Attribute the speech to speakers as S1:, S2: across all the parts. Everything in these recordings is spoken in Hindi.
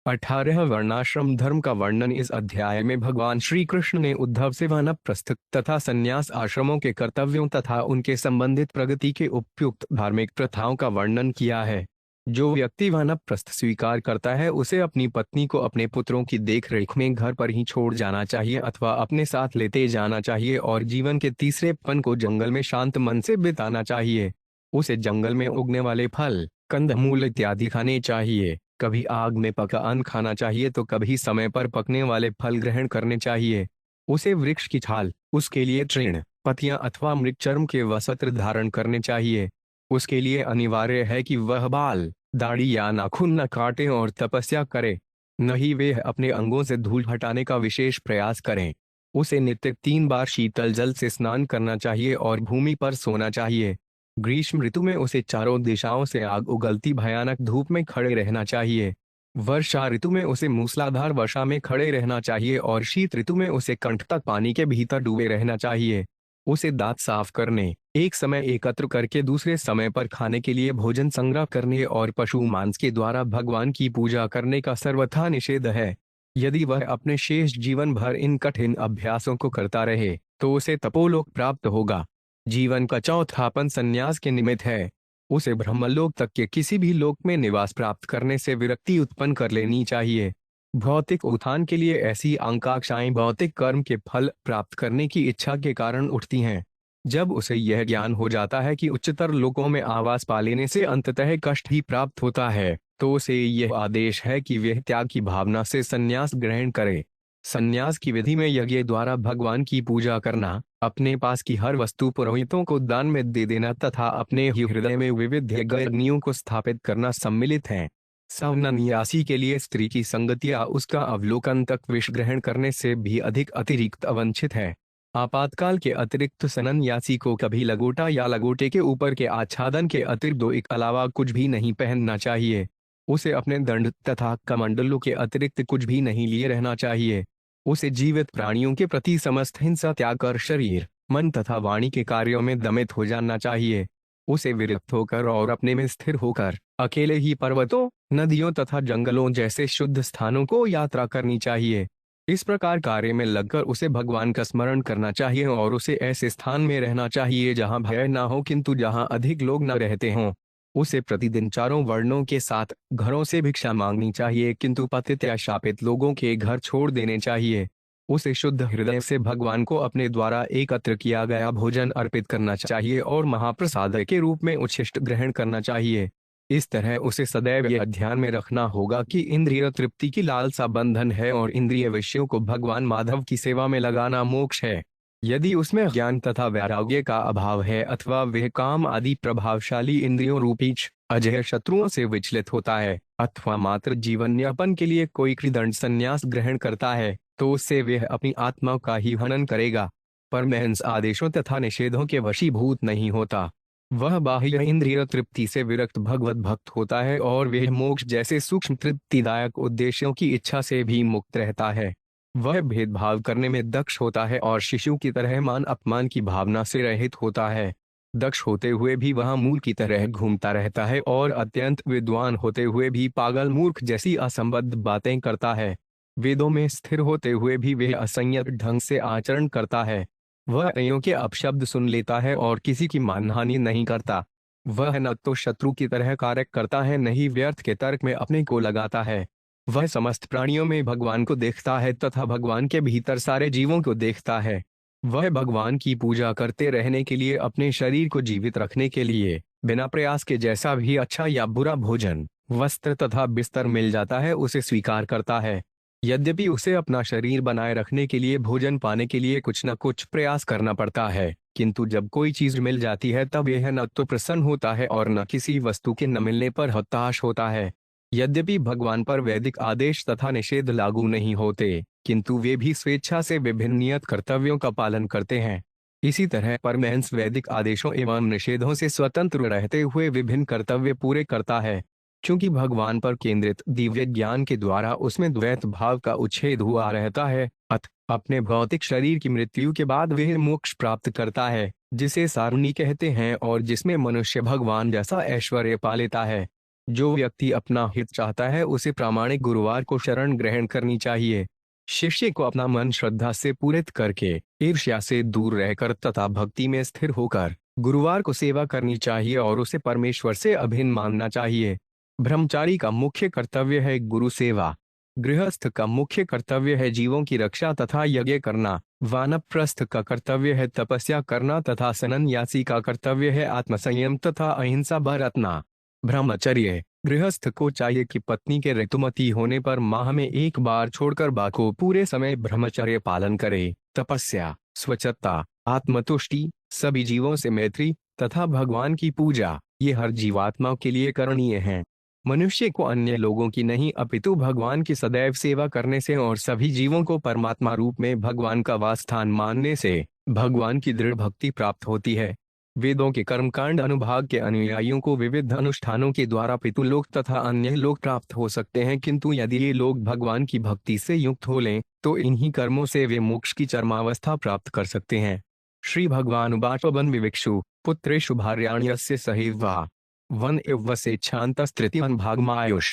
S1: 18 वर्णाश्रम धर्म का वर्णन। इस अध्याय में भगवान श्री कृष्ण ने उद्धव से वानप्रस्थ तथा संन्यास आश्रमों के कर्तव्यों तथा उनके संबंधित प्रगति के उपयुक्त धार्मिक प्रथाओं का वर्णन किया है। जो व्यक्ति वानप्रस्थ स्वीकार करता है उसे अपनी पत्नी को अपने पुत्रों की देखरेख में घर पर ही छोड़ जाना चाहिए अथवा अपने साथ लेते जाना चाहिए और जीवन के तीसरे पन को जंगल में शांत मन से बिताना चाहिए। उसे जंगल में उगने वाले फल, कंदमूल इत्यादि खाने चाहिए। कभी आग में पका अन्न खाना चाहिए तो कभी समय पर पकने वाले फल ग्रहण करने चाहिए। उसे वृक्ष की छाल, उसके लिए तृण, पत्तियां अथवा मृगचर्म के वस्त्र धारण करने चाहिए। उसके लिए अनिवार्य है कि वह बाल, दाढ़ी या नाखून न काटे और तपस्या करे। न ही वे अपने अंगों से धूल हटाने का विशेष प्रयास करें। उसे नित्य 3 बार शीतल जल से स्नान करना चाहिए और भूमि पर सोना चाहिए। ग्रीष्म ऋतु में उसे चारों दिशाओं से आग उगलती भयानक धूप में खड़े रहना चाहिए। वर्षा ऋतु में उसे मूसलाधार वर्षा में खड़े रहना चाहिए और शीत ऋतु में उसे कंठ तक पानी के भीतर डूबे रहना चाहिए। उसे दांत साफ करने, एक समय एकत्र करके दूसरे समय पर खाने के लिए भोजन संग्रह करने और पशु मांस के द्वारा भगवान की पूजा करने का सर्वथा निषेध है। यदि वह अपने शेष जीवन भर इन कठिन अभ्यासों को करता रहे तो उसे तपोलोक प्राप्त होगा। जीवन का चौथापन संन्यास के निमित्त है। उसे ब्रह्मलोक तक के किसी भी लोक में निवास प्राप्त करने से विरक्ति उत्पन्न कर लेनी चाहिए। भौतिक उत्थान के लिए ऐसी आकांक्षाएं भौतिक कर्म के फल प्राप्त करने की इच्छा के कारण उठती हैं। जब उसे यह ज्ञान हो जाता है कि उच्चतर लोकों में आवास पा लेने से अंततः कष्ट ही प्राप्त होता है तो उसे यह आदेश है कि वह त्याग की भावना से संन्यास ग्रहण करे। संन्यास की विधि में यज्ञ द्वारा भगवान की पूजा करना, अपने पास की हर वस्तु पुरोहितों को दान में दे देना तथा अपने ही हृदय में विविध यज्ञ अग्नियों को स्थापित करना सम्मिलित है। संन्यासी के लिए स्त्री की संगति या उसका अवलोकन तक विष ग्रहण करने से भी अधिक अतिरिक्त अवंछित है। आपातकाल के अतिरिक्त संन्यासी को कभी लंगोटा या लंगोटे के ऊपर के आच्छादन के अतिरिक्त दो एक अलावा कुछ भी नहीं पहनना चाहिए। उसे अपने दंड तथा कमंडलों के अतिरिक्त कुछ भी नहीं लिए रहना चाहिए। उसे जीवित प्राणियों के प्रति समस्त हिंसा त्याग कर शरीर, मन तथा वाणी के कार्यों में दमित हो जाना चाहिए। उसे विरक्त होकर और अपने में स्थिर होकर अकेले ही पर्वतों, नदियों तथा जंगलों जैसे शुद्ध स्थानों को यात्रा करनी चाहिए। इस प्रकार कार्य में लगकर उसे भगवान का स्मरण करना चाहिए और उसे ऐसे स्थान में रहना चाहिए जहां भय न हो किंतु जहां अधिक लोग न रहते हों। उसे प्रतिदिन चारों वर्णों के साथ घरों से भिक्षा मांगनी चाहिए किंतु पतित या शापित लोगों के घर छोड़ देने चाहिए। उसे शुद्ध हृदय से भगवान को अपने द्वारा एकत्र किया गया भोजन अर्पित करना चाहिए और महाप्रसाद के रूप में उच्छिष्ट ग्रहण करना चाहिए। इस तरह उसे सदैव यह ध्यान में रखना होगा कि इंद्रिय तृप्ति की लालसा बंधन है और इंद्रिय विषयों को भगवान माधव की सेवा में लगाना मोक्ष है। यदि उसमें ज्ञान तथा वैराग्य का अभाव है अथवा वह काम आदि प्रभावशाली इंद्रियों रूपी अजय शत्रुओं से विचलित होता है अथवा मात्र जीवन यापन के लिए कोई कृदंड संन्यास ग्रहण करता है तो उससे वह अपनी आत्मा का ही हनन करेगा। परमहंस आदेशों तथा निषेधों के वशीभूत नहीं होता। वह बाह्य इंद्रिय तृप्ति से विरक्त भगवत भक्त होता है और वह मोक्ष जैसे सूक्ष्म तृप्तिदायक उद्देश्यों की इच्छा से भी मुक्त रहता है। वह भेदभाव करने में दक्ष होता है और शिशु की तरह मान अपमान की भावना से रहित होता है। दक्ष होते हुए भी वह मूल की तरह घूमता रहता है और अत्यंत विद्वान होते हुए भी पागल मूर्ख जैसी असंबद्ध बातें करता है। वेदों में स्थिर होते हुए भी वह असंयत ढंग से आचरण करता है। वह अन्यों के अपशब्द सुन लेता है और किसी की मानहानि नहीं करता। वह न तो शत्रु की तरह कार्य करता है न ही व्यर्थ के तर्क में अपने को लगाता है। वह समस्त प्राणियों में भगवान को देखता है तथा भगवान के भीतर सारे जीवों को देखता है। वह भगवान की पूजा करते रहने के लिए अपने शरीर को जीवित रखने के लिए बिना प्रयास के जैसा भी अच्छा या बुरा भोजन, वस्त्र तथा बिस्तर मिल जाता है उसे स्वीकार करता है। यद्यपि उसे अपना शरीर बनाए रखने के लिए भोजन पाने के लिए कुछ न कुछ प्रयास करना पड़ता है किंतु जब कोई चीज मिल जाती है तब यह न तो प्रसन्न होता है और न किसी वस्तु के न मिलने पर हताश होता है। यद्यपि भगवान पर वैदिक आदेश तथा निषेध लागू नहीं होते किंतु वे भी स्वेच्छा से विभिन्न नियत कर्तव्यों का पालन करते हैं। इसी तरह परमहंस वैदिक आदेशों एवं निषेधों से स्वतंत्र रहते हुए विभिन्न कर्तव्य पूरे करता है। क्योंकि भगवान पर केंद्रित दिव्य ज्ञान के द्वारा उसमें द्वैत भाव का उच्छेद हुआ रहता है अपने भौतिक शरीर की मृत्यु के बाद वह मोक्ष प्राप्त करता है जिसे सारुणी कहते हैं और जिसमें मनुष्य भगवान जैसा ऐश्वर्य पा लेता है। जो व्यक्ति अपना हित चाहता है उसे प्रामाणिक गुरुवार को शरण ग्रहण करनी चाहिए। शिष्य को अपना मन श्रद्धा से पूरित करके, ईर्ष्या से दूर रहकर तथा भक्ति में स्थिर होकर गुरुवार को सेवा करनी चाहिए और उसे परमेश्वर से अभिन्न मानना चाहिए। ब्रह्मचारी का मुख्य कर्तव्य है गुरु सेवा। गृहस्थ का मुख्य कर्तव्य है जीवों की रक्षा तथा यज्ञ करना। वानप्रस्थ का कर्तव्य है तपस्या करना तथा सन्यासी का कर्तव्य है आत्मसंयम तथा अहिंसा बरतना। ब्रह्मचर्य गृहस्थ को चाहिए कि पत्नी के ऋतुमती होने पर माह में एक बार छोड़कर बाको पूरे समय ब्रह्मचर्य पालन करे। तपस्या, स्वच्छता, आत्मतुष्टि, सभी जीवों से मैत्री तथा भगवान की पूजा, ये हर जीवात्मा के लिए करणीय हैं। मनुष्य को अन्य लोगों की नहीं अपितु भगवान की सदैव सेवा करने से और सभी जीवों को परमात्मा रूप में भगवान का वासस्थान मानने से भगवान की दृढ़ भक्ति प्राप्त होती है। वेदों के कर्मकांड अनुभाग के अनुयायियों को विविध अनुष्ठानों के द्वारा पितृलोक तथा अन्य लोक प्राप्त हो सकते हैं, किंतु यदि ये लोग भगवान की भक्ति से युक्त हो लें तो इन्हीं कर्मों से वे मोक्ष की चरमावस्था प्राप्त कर सकते हैं। श्री भगवान उवाच वन विविक्षु पुत्रेषु भार्याण्यस्य सहैवा वन एव स्वेच्छान्तस्तृतीयं भागमायुष।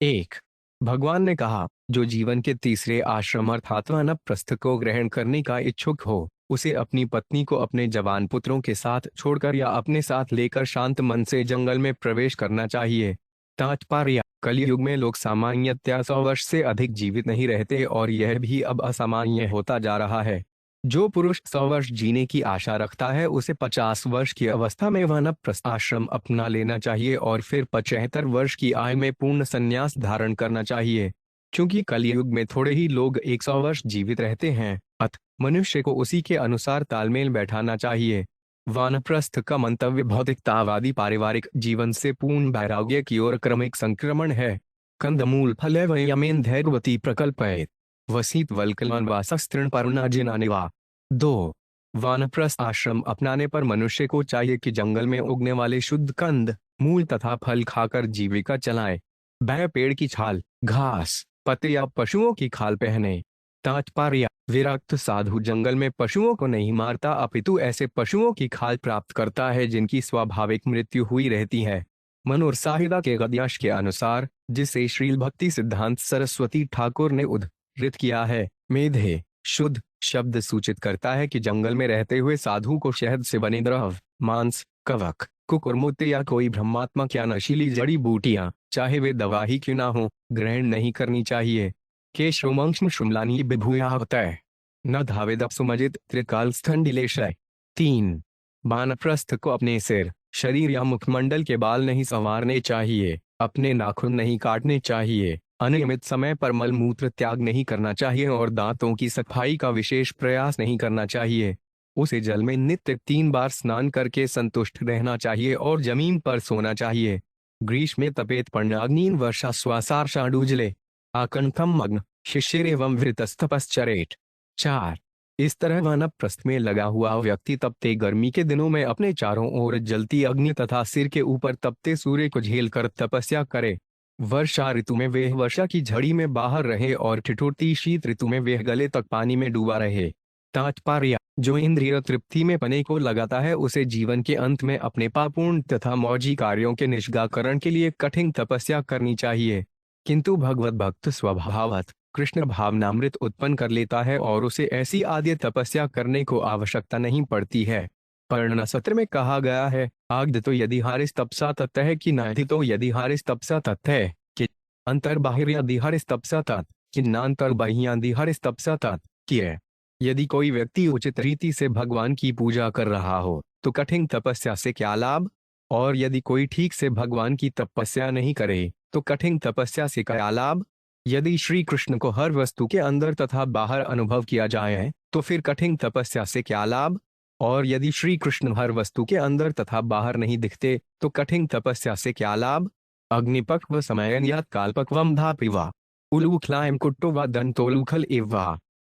S1: 1। भगवान ने कहा, जो जीवन के तीसरे आश्रम अर्थात वानप्रस्थ को ग्रहण करने का इच्छुक हो उसे अपनी पत्नी को अपने जवान पुत्रों के साथ छोड़कर या अपने साथ लेकर शांत मन से जंगल में प्रवेश करना चाहिए। तात्पर्य, कलयुग में लोग सामान्यतया 100 वर्ष से अधिक जीवित नहीं रहते और यह भी अब असामान्य होता जा रहा है। जो पुरुष 100 वर्ष जीने की आशा रखता है उसे 50 वर्ष की अवस्था में वानप्रस्थ आश्रम अपना लेना चाहिए और फिर 75 वर्ष की आयु में पूर्ण संन्यास धारण करना चाहिए। क्योंकि कलयुग में थोड़े ही लोग 100 वर्ष जीवित रहते हैं, अतः मनुष्य को उसी के अनुसार तालमेल बैठाना चाहिए। वानप्रस्थ का मंतव्य भौतिकतावादी पारिवारिक जीवन से पूर्ण वैराग्य की ओर क्रमिक संक्रमण है। कंदमूल फल वयमेन धैर्यवती प्रकल्पयेत् वसीत वल्कलन वासस्तृण पर्णाजिनानिवा। 2। वानप्रस्थ आश्रम अपनाने पर मनुष्य को चाहिए कि जंगल में उगने वाले शुद्ध कंद, मूल तथा फल खाकर जीविका चलाए। वह पेड़ की छाल, घास, पत्ते या पशुओं की खाल पहने। तात्पर्य, विरक्त साधु जंगल में पशुओं को नहीं मारता अपितु ऐसे पशुओं की खाल प्राप्त करता है जिनकी स्वाभाविक मृत्यु हुई रहती है। मनोर साहिदा के गद्यांश के अनुसार, जिसे श्रील भक्ति सिद्धांत सरस्वती ठाकुर ने उद्धृत किया है, मेधे शुद्ध शब्द सूचित करता है कि जंगल में रहते हुए साधु को शहद से बने द्रव, मांस, कवक, कुकुरमुत्ते या कोई ब्रह्मात्मा क्या नशीली जड़ी बूटियां, चाहे वे दवा ही क्यों ना हो, ग्रहण नहीं करनी चाहिए। केशवमंक्ष्म शुम्लानी बिभूया होता है न धावेद सुमजित त्रिकाल स्थंडिलेशय। 3। वानप्रस्थ को अपने सिर, शरीर या मुखमंडल के बाल नहीं संवारने चाहिए, अपने नाखून नहीं काटने चाहिए, अनियमित समय पर मल मूत्र त्याग नहीं करना चाहिए और दांतों की सफाई का विशेष प्रयास नहीं करना चाहिए। उसे जल में नित्य 3 बार स्नान करके संतुष्ट रहना चाहिए और जमीन पर सोना चाहिए। ग्रीष्म में तपेत पर्णाग्नीन वर्षा श्वासार शाडूजले आकंठम मग्न शिशिरेवं वृतस्तपश्चरेट। 4। इस तरह वानप्रस्थ में लगा हुआ व्यक्ति तपते गर्मी के दिनों में अपने चारों ओर जलती अग्नि तथा सिर के ऊपर तपते सूर्य को झेलकर तपस्या करे। वर्षा ऋतु में वह वर्षा की झड़ी में बाहर रहे और ठिठुरती शीत ऋतु में वह गले तक पानी में डूबा रहे। तात्पर्य, जो इंद्रिय तृप्ति में पने को लगाता है उसे जीवन के अंत में अपने पापूर्ण तथा मौजी कार्यों के निष्गाकरण के लिए कठिन तपस्या करनी चाहिए। किंतु भगवत भक्त स्वभावतः कृष्ण भावनामृत उत्पन्न कर लेता है और उसे ऐसी आद्य तपस्या करने को आवश्यकता नहीं पड़ती है। पर्ण सत्र में कहा गया है, आग्ध तो यदि हारिस तपसा तत् है कि नाधि तो यदि हारिस तपसा तत् है कि अंतर बाहिर यदि हारिस तपसा तत् कि नांतर बाह्यादि हारिस तपसा तत् कि है। यदि कोई व्यक्ति उचित रीति से भगवान की पूजा कर रहा हो तो कठिन तपस्या से क्या लाभ, और यदि कोई ठीक से भगवान की तपस्या नहीं करे तो कठिन तपस्या से क्या लाभ। यदि श्री कृष्ण को हर वस्तु के अंदर तथा बाहर अनुभव किया जाए तो फिर कठिन तपस्या से क्या लाभ, और यदि श्री कृष्ण हर वस्तु के अंदर तथा बाहर नहीं दिखते तो कठिन तपस्या से क्या लाभ। अग्निपक्व समयन या कालपक्वम धापिवा उलूखलायम कुट्टो व दंतोलूखल एवा।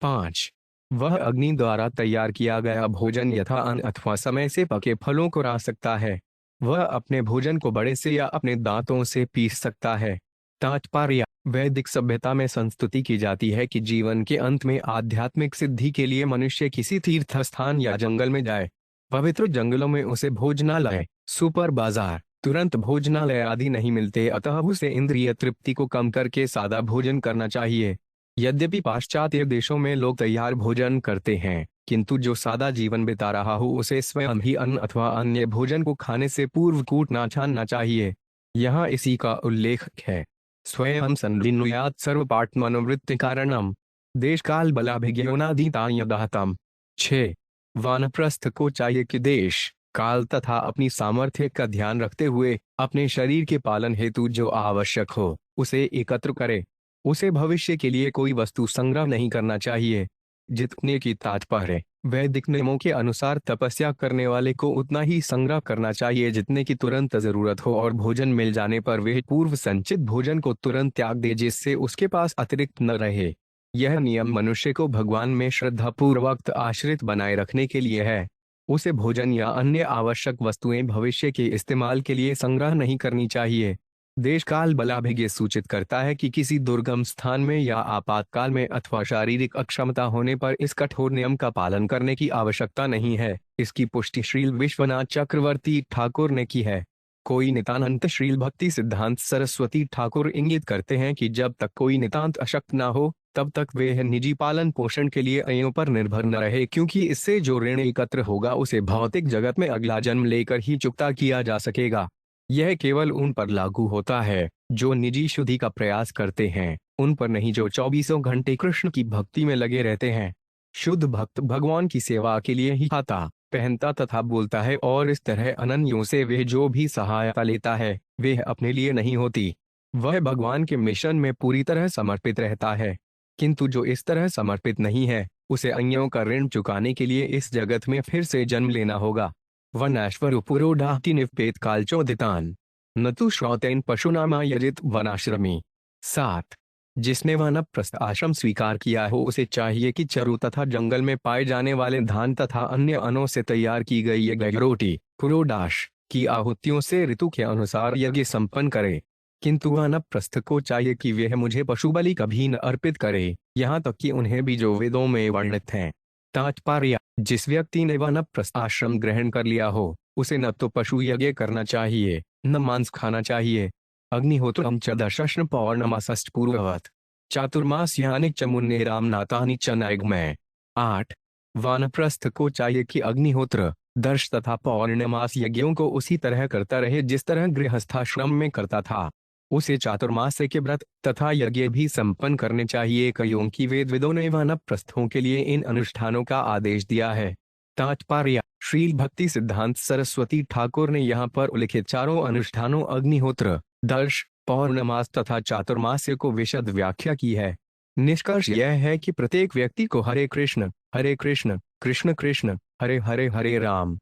S1: 5। वह अग्नि द्वारा तैयार किया गया भोजन यथा अन्न अथवा समय से पके फलों को रा सकता है। वह अपने भोजन को बड़े से या अपने दांतों से पीस सकता है। तात्पर्य, वैदिक सभ्यता में संस्तुति की जाती है कि जीवन के अंत में आध्यात्मिक सिद्धि के लिए मनुष्य किसी तीर्थ स्थान या जंगल में जाए। पवित्र जंगलों में उसे भोजनालय, सुपर बाजार तुरंत भोजनालय आदि नहीं मिलते, अतः उसे इंद्रिय तृप्ति को कम करके सादा भोजन करना चाहिए। यद्यपि पाश्चात्य देशों में लोग तैयार भोजन करते हैं, किंतु जो सादा जीवन बिता रहा हो उसे स्वयं ही अन्न अथवा अन्य भोजन को खाने से पूर्व कूटना छानना चाहिए। यहाँ इसी का उल्लेख है। स्वयं संलिनुयात सर्वपाठ मनोवृत्ति कारणम देश काल बलाभिज्ञानादीतायदाहतम। 6। वानप्रस्थ को चाहिए कि देश काल तथा अपनी सामर्थ्य का ध्यान रखते हुए अपने शरीर के पालन हेतु जो आवश्यक हो उसे एकत्र करे। उसे भविष्य के लिए कोई वस्तु संग्रह नहीं करना चाहिए। जितने की तात्पर्य वैदिक नियमों के अनुसार तपस्या करने वाले को उतना ही संग्रह करना चाहिए जितने की तुरंत जरूरत हो, और भोजन मिल जाने पर वह पूर्व संचित भोजन को तुरंत त्याग दे जिससे उसके पास अतिरिक्त न रहे। यह नियम मनुष्य को भगवान में श्रद्धापूर्वक आश्रित बनाए रखने के लिए है। उसे भोजन या अन्य आवश्यक वस्तुएं भविष्य के इस्तेमाल के लिए संग्रह नहीं करनी चाहिए। देश काल बलाभिज्ञ सूचित करता है कि किसी दुर्गम स्थान में या आपातकाल में अथवा शारीरिक अक्षमता होने पर इस कठोर नियम का पालन करने की आवश्यकता नहीं है। इसकी पुष्टि श्रील विश्वनाथ चक्रवर्ती ठाकुर ने की है। कोई नितानंत श्रील भक्ति सिद्धांत सरस्वती ठाकुर इंगित करते हैं कि जब तक कोई नितांत अशक्त न हो तब तक वे निजी पालन पोषण के लिए अन्यों पर निर्भर न रहे, क्योंकि इससे जो ऋण एकत्र होगा उसे भौतिक जगत में अगला जन्म लेकर ही चुकता किया जा सकेगा। यह केवल उन पर लागू होता है जो निजी शुद्धि का प्रयास करते हैं, उन पर नहीं जो 24 घंटे कृष्ण की भक्ति में लगे रहते हैं। शुद्ध भक्त भगवान की सेवा के लिए ही खाता, पहनता तथा बोलता है, और इस तरह अनन्यों से वह जो भी सहायता लेता है वह अपने लिए नहीं होती। वह भगवान के मिशन में पूरी तरह समर्पित रहता है। किंतु जो इस तरह समर्पित नहीं है उसे अन्यों का ऋण चुकाने के लिए इस जगत में फिर से जन्म लेना होगा। वनाश्वर पुरोडाहति निपेत कालचोदितान न तु श्रौतेन पशुनामा यजित वनाश्रमी। 7। जिसने वानप्रस्थ आश्रम स्वीकार किया हो उसे चाहिए कि चरु तथा जंगल में पाए जाने वाले धान तथा अन्य अनों से तैयार की गई ये रोटी पुरोडाश की आहुतियों से ऋतु के अनुसार यज्ञ संपन्न करे। किंतु वानप्रस्थ को चाहिए कि वह मुझे पशु बलि कभी न अर्पित करे, यहाँ तक कि उन्हें भी जो वेदों में वर्णित हैं। तात्पर्य: जिस व्यक्ति ने वानप्रस्थ आश्रम ग्रहण कर लिया हो उसे न तो पशु यज्ञ करना चाहिए न मांस खाना चाहिए। अग्निहोत्रम च दशश्न पौर्णमासश्च पूर्ववत् चातुर्मास्यानि च मुन्ने रामनाथानि च नैगमय। 8। वानप्रस्थ को चाहिए कि अग्निहोत्र, दर्श तथा पौर्णमास यज्ञों को उसी तरह करता रहे जिस तरह गृहस्थाश्रम में करता था। उसे चातुर्मास के व्रत तथा यज्ञ भी संपन्न करने चाहिए, क्योंकि वेदों ने वानप्रस्थों के लिए इन अनुष्ठानों का आदेश दिया है। तात्पर्य: श्रील भक्ति सिद्धांत सरस्वती ठाकुर ने यहाँ पर उल्लिखित चारों अनुष्ठानों अग्निहोत्र, दर्श, पौर्णमास तथा चातुर्मास्य को विशद व्याख्या की है। निष्कर्ष यह है कि प्रत्येक व्यक्ति को हरे कृष्ण कृष्ण कृष्ण हरे हरे हरे राम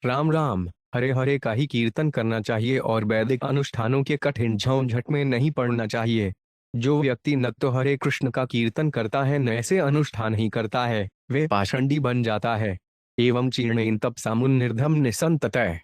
S1: राम राम हरे हरे का ही कीर्तन करना चाहिए और वैदिक अनुष्ठानों के कठिन झंझट में नहीं पड़ना चाहिए। जो व्यक्ति न तो हरे कृष्ण का कीर्तन करता है न ऐसे अनुष्ठान ही करता है वे पाषंडी बन जाता है। एवं चीर्णेन तपसा मुनिर्धम निसंततः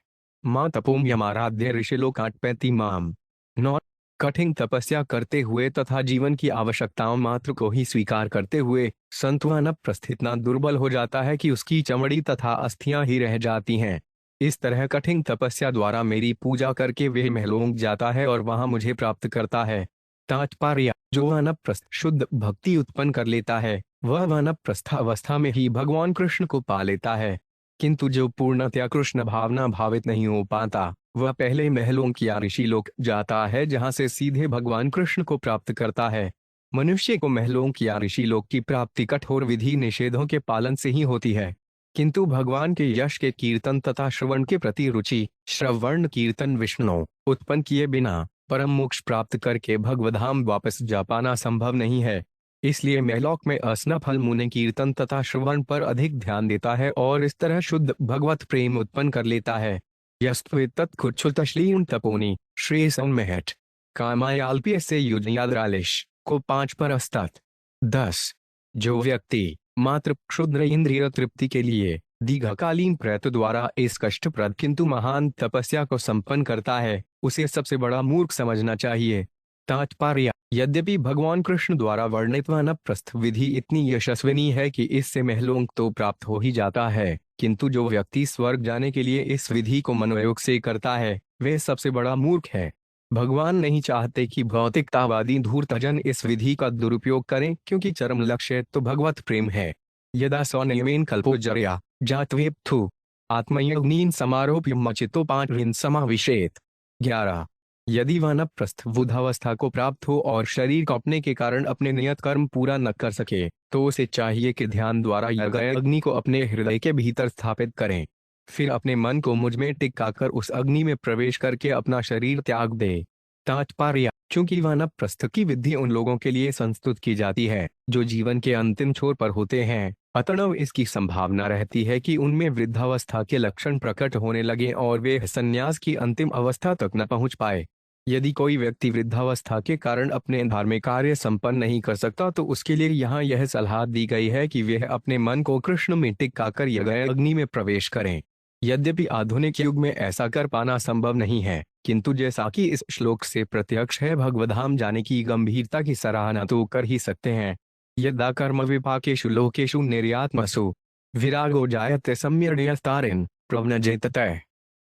S1: मां तपोम यमाराध्य ऋषिलोकाटपैति माम। 9। कठिन तपस्या करते हुए तथा जीवन की आवश्यकताओं मात्र को ही स्वीकार करते हुए संत वानप्रस्थ इतना दुर्बल हो जाता है कि उसकी चमड़ी तथा अस्थियां ही रह जाती हैं। इस तरह कठिन तपस्या द्वारा मेरी पूजा करके वह महलोक जाता है और वहां मुझे प्राप्त करता है। तात्पर्य: जो वानप्रस्थ शुद्ध भक्ति उत्पन्न कर लेता है वह वानप्रस्थावस्था में ही भगवान कृष्ण को पा लेता है। किंतु जो पूर्णतया कृष्ण भावना भावित नहीं हो पाता वह पहले महलोक या ऋषिलोक जाता है जहां से सीधे भगवान कृष्ण को प्राप्त करता है। मनुष्य को महलोक या ऋषिलोक की प्राप्ति कठोर विधि निषेधों के पालन से ही होती है, किंतु भगवान के यश के कीर्तन तथा श्रवण के प्रति रुचि, श्रवण कीर्तन विष्णु उत्पन्न किए बिना परम मोक्ष प्राप्त करके भगवधाम वापस जा पाना संभव नहीं है। इसलिए महलोक में असनफल मुनि कीर्तन तथा श्रवण पर अधिक ध्यान देता है और इस तरह शुद्ध भगवत प्रेम उत्पन्न कर लेता है। यस्त्वेतत्कुच्छुतश्लीन तपोनी श्रेयसन्महट कामायाल्प्य से युजयाद्रालिश को 5 पर अस्तात। 10। जो व्यक्ति मात्र क्षुद्र इंद्रिय तृप्ति के लिए दीर्घकालीन प्रयत्न द्वारा इस कष्टप्रद किंतु महान तपस्या को संपन्न करता है उसे सबसे बड़ा मूर्ख समझना चाहिए। तात्पर्य: यद्यपि भगवान कृष्ण द्वारा वर्णित वानप्रस्थ विधि इतनी यशस्विनी है कि इससे महलोक तो प्राप्त हो ही जाता है, किंतु जो व्यक्ति स्वर्ग जाने के लिए इस विधि को मनोयोग से करता है वह सबसे बड़ा मूर्ख है। भगवान नहीं चाहते कि भौतिकतावादी धूर्तजन इस विधि का दुरुपयोग करें, क्योंकि चरम लक्ष्य तो भगवत प्रेम है। यदा सौनयमेन कल्पोजर्या जातवेप्थु आत्मयोगनीन समारोप्यमचितो पांचविन समाविशेत। 11। यदि वानप्रस्थ बुधावस्था को प्राप्त हो और शरीर कांपने के कारण अपने नियत कर्म पूरा न कर सके तो उसे चाहिए कि ध्यान द्वारा यज्ञ अग्नि को अपने हृदय के भीतर स्थापित करें। फिर अपने मन को मुझ में टिकाकर उस अग्नि में प्रवेश करके अपना शरीर त्याग दे। तात्पर्य: चूंकि वानप्रस्थ की विधि उन लोगों के लिए संस्तुत की जाती है जो जीवन के अंतिम छोर पर होते हैं, अतः इसकी संभावना रहती है कि उनमें वृद्धावस्था के लक्षण प्रकट होने लगे और वे संन्यास की अंतिम अवस्था तक न पहुंच पाए। यदि कोई व्यक्ति वृद्धावस्था के कारण अपने धार्मिक कार्य संपन्न नहीं कर सकता तो उसके लिए यहाँ यह सलाह दी गई है कि वह अपने मन को कृष्ण में टिकाकर यज्ञ अग्नि में प्रवेश करें। यद्यपि आधुनिक युग में ऐसा कर पाना संभव नहीं है, किंतु जैसा कि इस श्लोक से प्रत्यक्ष है, भगवद्धाम जाने की गंभीरता की सराहना तो कर ही सकते हैं। यदा कर्म विपाकेषु लोकेषु निर्यात्मसु विरागो जायते सम्यर्ण्यस्तारेन प्रव्रजेततः।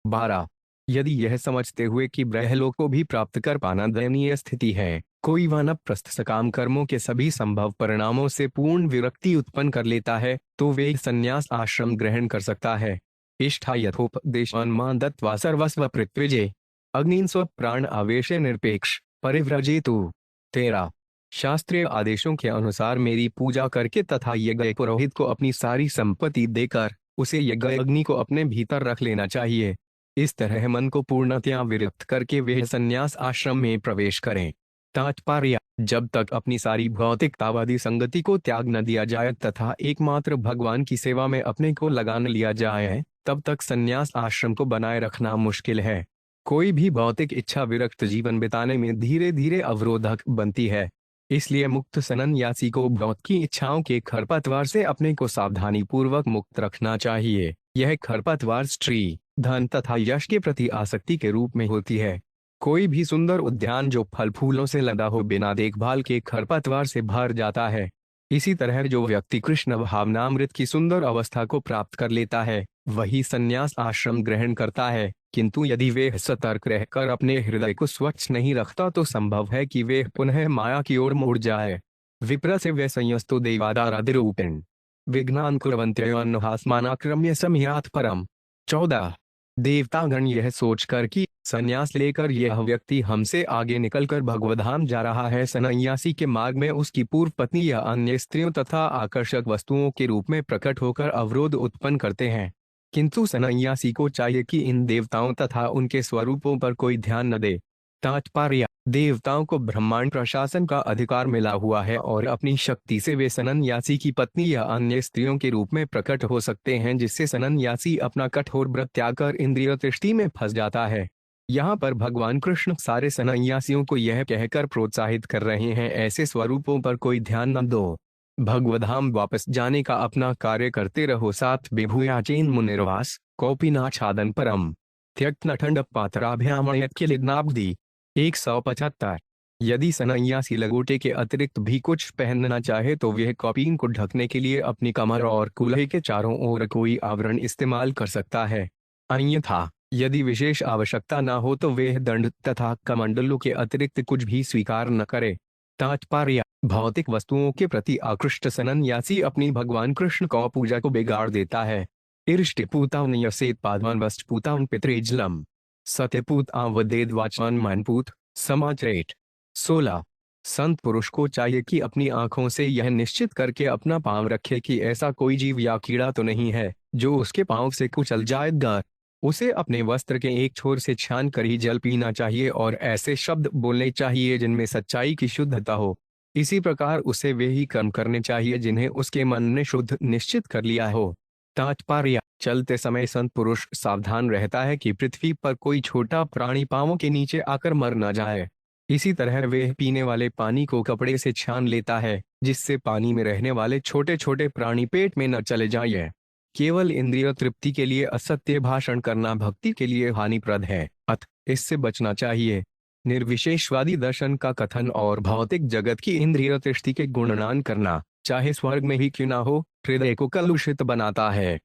S1: 12। यदि यह समझते हुए कि ब्रह्मलोक को भी प्राप्त कर पाना दयनीय स्थिति है, कोई वानप्रस्थ सकाम कर्मों के सभी संभव परिणामों से पूर्ण विरक्ति उत्पन्न कर लेता है तो वे संन्यास आश्रम ग्रहण कर सकता है। इष्ठा यथोपदेशान्मान दत्त्वा सर्वस्व पृथ्वीजे अग्निं स्व प्राण आवेश निरपेक्ष परिव्रजेतु। 13। शास्त्रीय आदेशों के अनुसार मेरी पूजा करके तथा यज्ञ पुरोहित को अपनी सारी संपत्ति देकर उसे यज्ञ अग्नि को अपने भीतर रख लेना चाहिए। इस तरह मन को पूर्णतया विरक्त करके वे संन्यास आश्रम में प्रवेश करें। तात्पर्य: जब तक अपनी सारी भौतिकतावादी संगति को त्याग न दिया जाए तथा एकमात्र भगवान की सेवा में अपने को लगा न लिया जाए, तब तक संन्यास आश्रम को बनाए रखना मुश्किल है। कोई भी भौतिक इच्छा विरक्त जीवन बिताने में धीरे धीरे अवरोधक बनती है। इसलिए मुक्त सन्यासी को भौतिक की इच्छाओं के खरपतवार से अपने को सावधानी पूर्वक मुक्त रखना चाहिए। यह खरपतवार स्त्री, धन तथा यश के प्रति आसक्ति के रूप में होती है। कोई भी सुंदर उद्यान जो फल फूलों से लदा हो बिना देखभाल के खरपतवार से भर जाता है। इसी तरह जो व्यक्ति कृष्ण भावनामृत की सुंदर अवस्था को प्राप्त कर लेता है वही संन्यास आश्रम ग्रहण करता है, किंतु यदि वे सतर्क रहकर अपने हृदय को स्वच्छ नहीं रखता तो संभव है कि वे पुनः माया की ओर मुड़ जाए। विप्र से वे संयस्तो देवादारादिरूपिण विघ्नान कुर्वन्त्यन्नहास्मानाक्रम्य समयात् परम। 14। देवतागण यह सोचकर कि संन्यास लेकर यह व्यक्ति हमसे आगे निकलकर भगवद्धाम जा रहा है, सन्यासी के मार्ग में उसकी पूर्व पत्नी या अन्य स्त्रियों तथा आकर्षक वस्तुओं के रूप में प्रकट होकर अवरोध उत्पन्न करते हैं। किंतु सन्यासी को चाहिए कि इन देवताओं तथा उनके स्वरूपों पर कोई ध्यान न दे। तात्पर्य: देवताओं को ब्रह्मांड प्रशासन का अधिकार मिला हुआ है और अपनी शक्ति से वे सन्यासी की पत्नी या अन्य स्त्रियों के रूप में प्रकट हो सकते हैं, जिससे सन्यासी अपना कठोर व्रत त्याग कर इंद्रिय तृष्टि में फंस जाता है। यहाँ पर भगवान कृष्ण सारे सन्यासियों को यह कहकर प्रोत्साहित कर रहे हैं, ऐसे स्वरूपों पर कोई ध्यान न दो, भगवद्धाम वापस जाने का अपना कार्य करते रहो। 7 विभूयाचेन मुनिर्वास कौपिनाच्छादन परम त्यक्त नठंड पात्राभ्यामयत्किलिग्नाब्दी। 175। यदि सन्यासी लंगोटे के अतिरिक्त भी कुछ पहनना चाहे तो वह कौपीन को ढकने के लिए अपनी कमर और कूल्हे के चारों ओर कोई आवरण इस्तेमाल कर सकता है। अन्यथा यदि विशेष आवश्यकता न हो तो वह दंड तथा कमंडलों के अतिरिक्त कुछ भी स्वीकार न करे। तात्पर्य: भौतिक वस्तुओं के प्रति आकृष्ट सन्यासी अपनी भगवान कृष्ण को पूजा को बिगाड़ देता है। इष्टिपूतान यसेत पादवान वस्टपूतान पितृजलम सत्यपूत आवदेद वाचन मानपूत समाचरेट। 16। संत पुरुष को चाहिए कि अपनी आंखों से यह निश्चित करके अपना पांव रखे कि ऐसा कोई जीव या कीड़ा तो नहीं है जो उसके पांव से कुचल जाएगा। उसे अपने वस्त्र के एक छोर से छान कर ही जल पीना चाहिए और ऐसे शब्द बोलने चाहिए जिनमें सच्चाई की शुद्धता हो। इसी प्रकार उसे वे ही कर्म करने चाहिए जिन्हें उसके मन ने शुद्ध निश्चित कर लिया हो। तात्पर्य: चलते समय संत पुरुष सावधान रहता है कि पृथ्वी पर कोई छोटा प्राणी पांवों के नीचे आकर मर न जाए। इसी तरह वे पीने वाले पानी को कपड़े से छान लेता है जिससे पानी में रहने वाले छोटे छोटे प्राणी पेट में न चले जाएं। केवल इंद्रिय तृप्ति के लिए असत्य भाषण करना भक्ति के लिए हानिप्रद है, अतः इससे बचना चाहिए। निर्विशेषवादी दर्शन का कथन और भौतिक जगत की इंद्रिय तृष्टि के गुणगान करना, चाहे स्वर्ग में ही क्यों ना हो, हृदय को कलुषित बनाता है।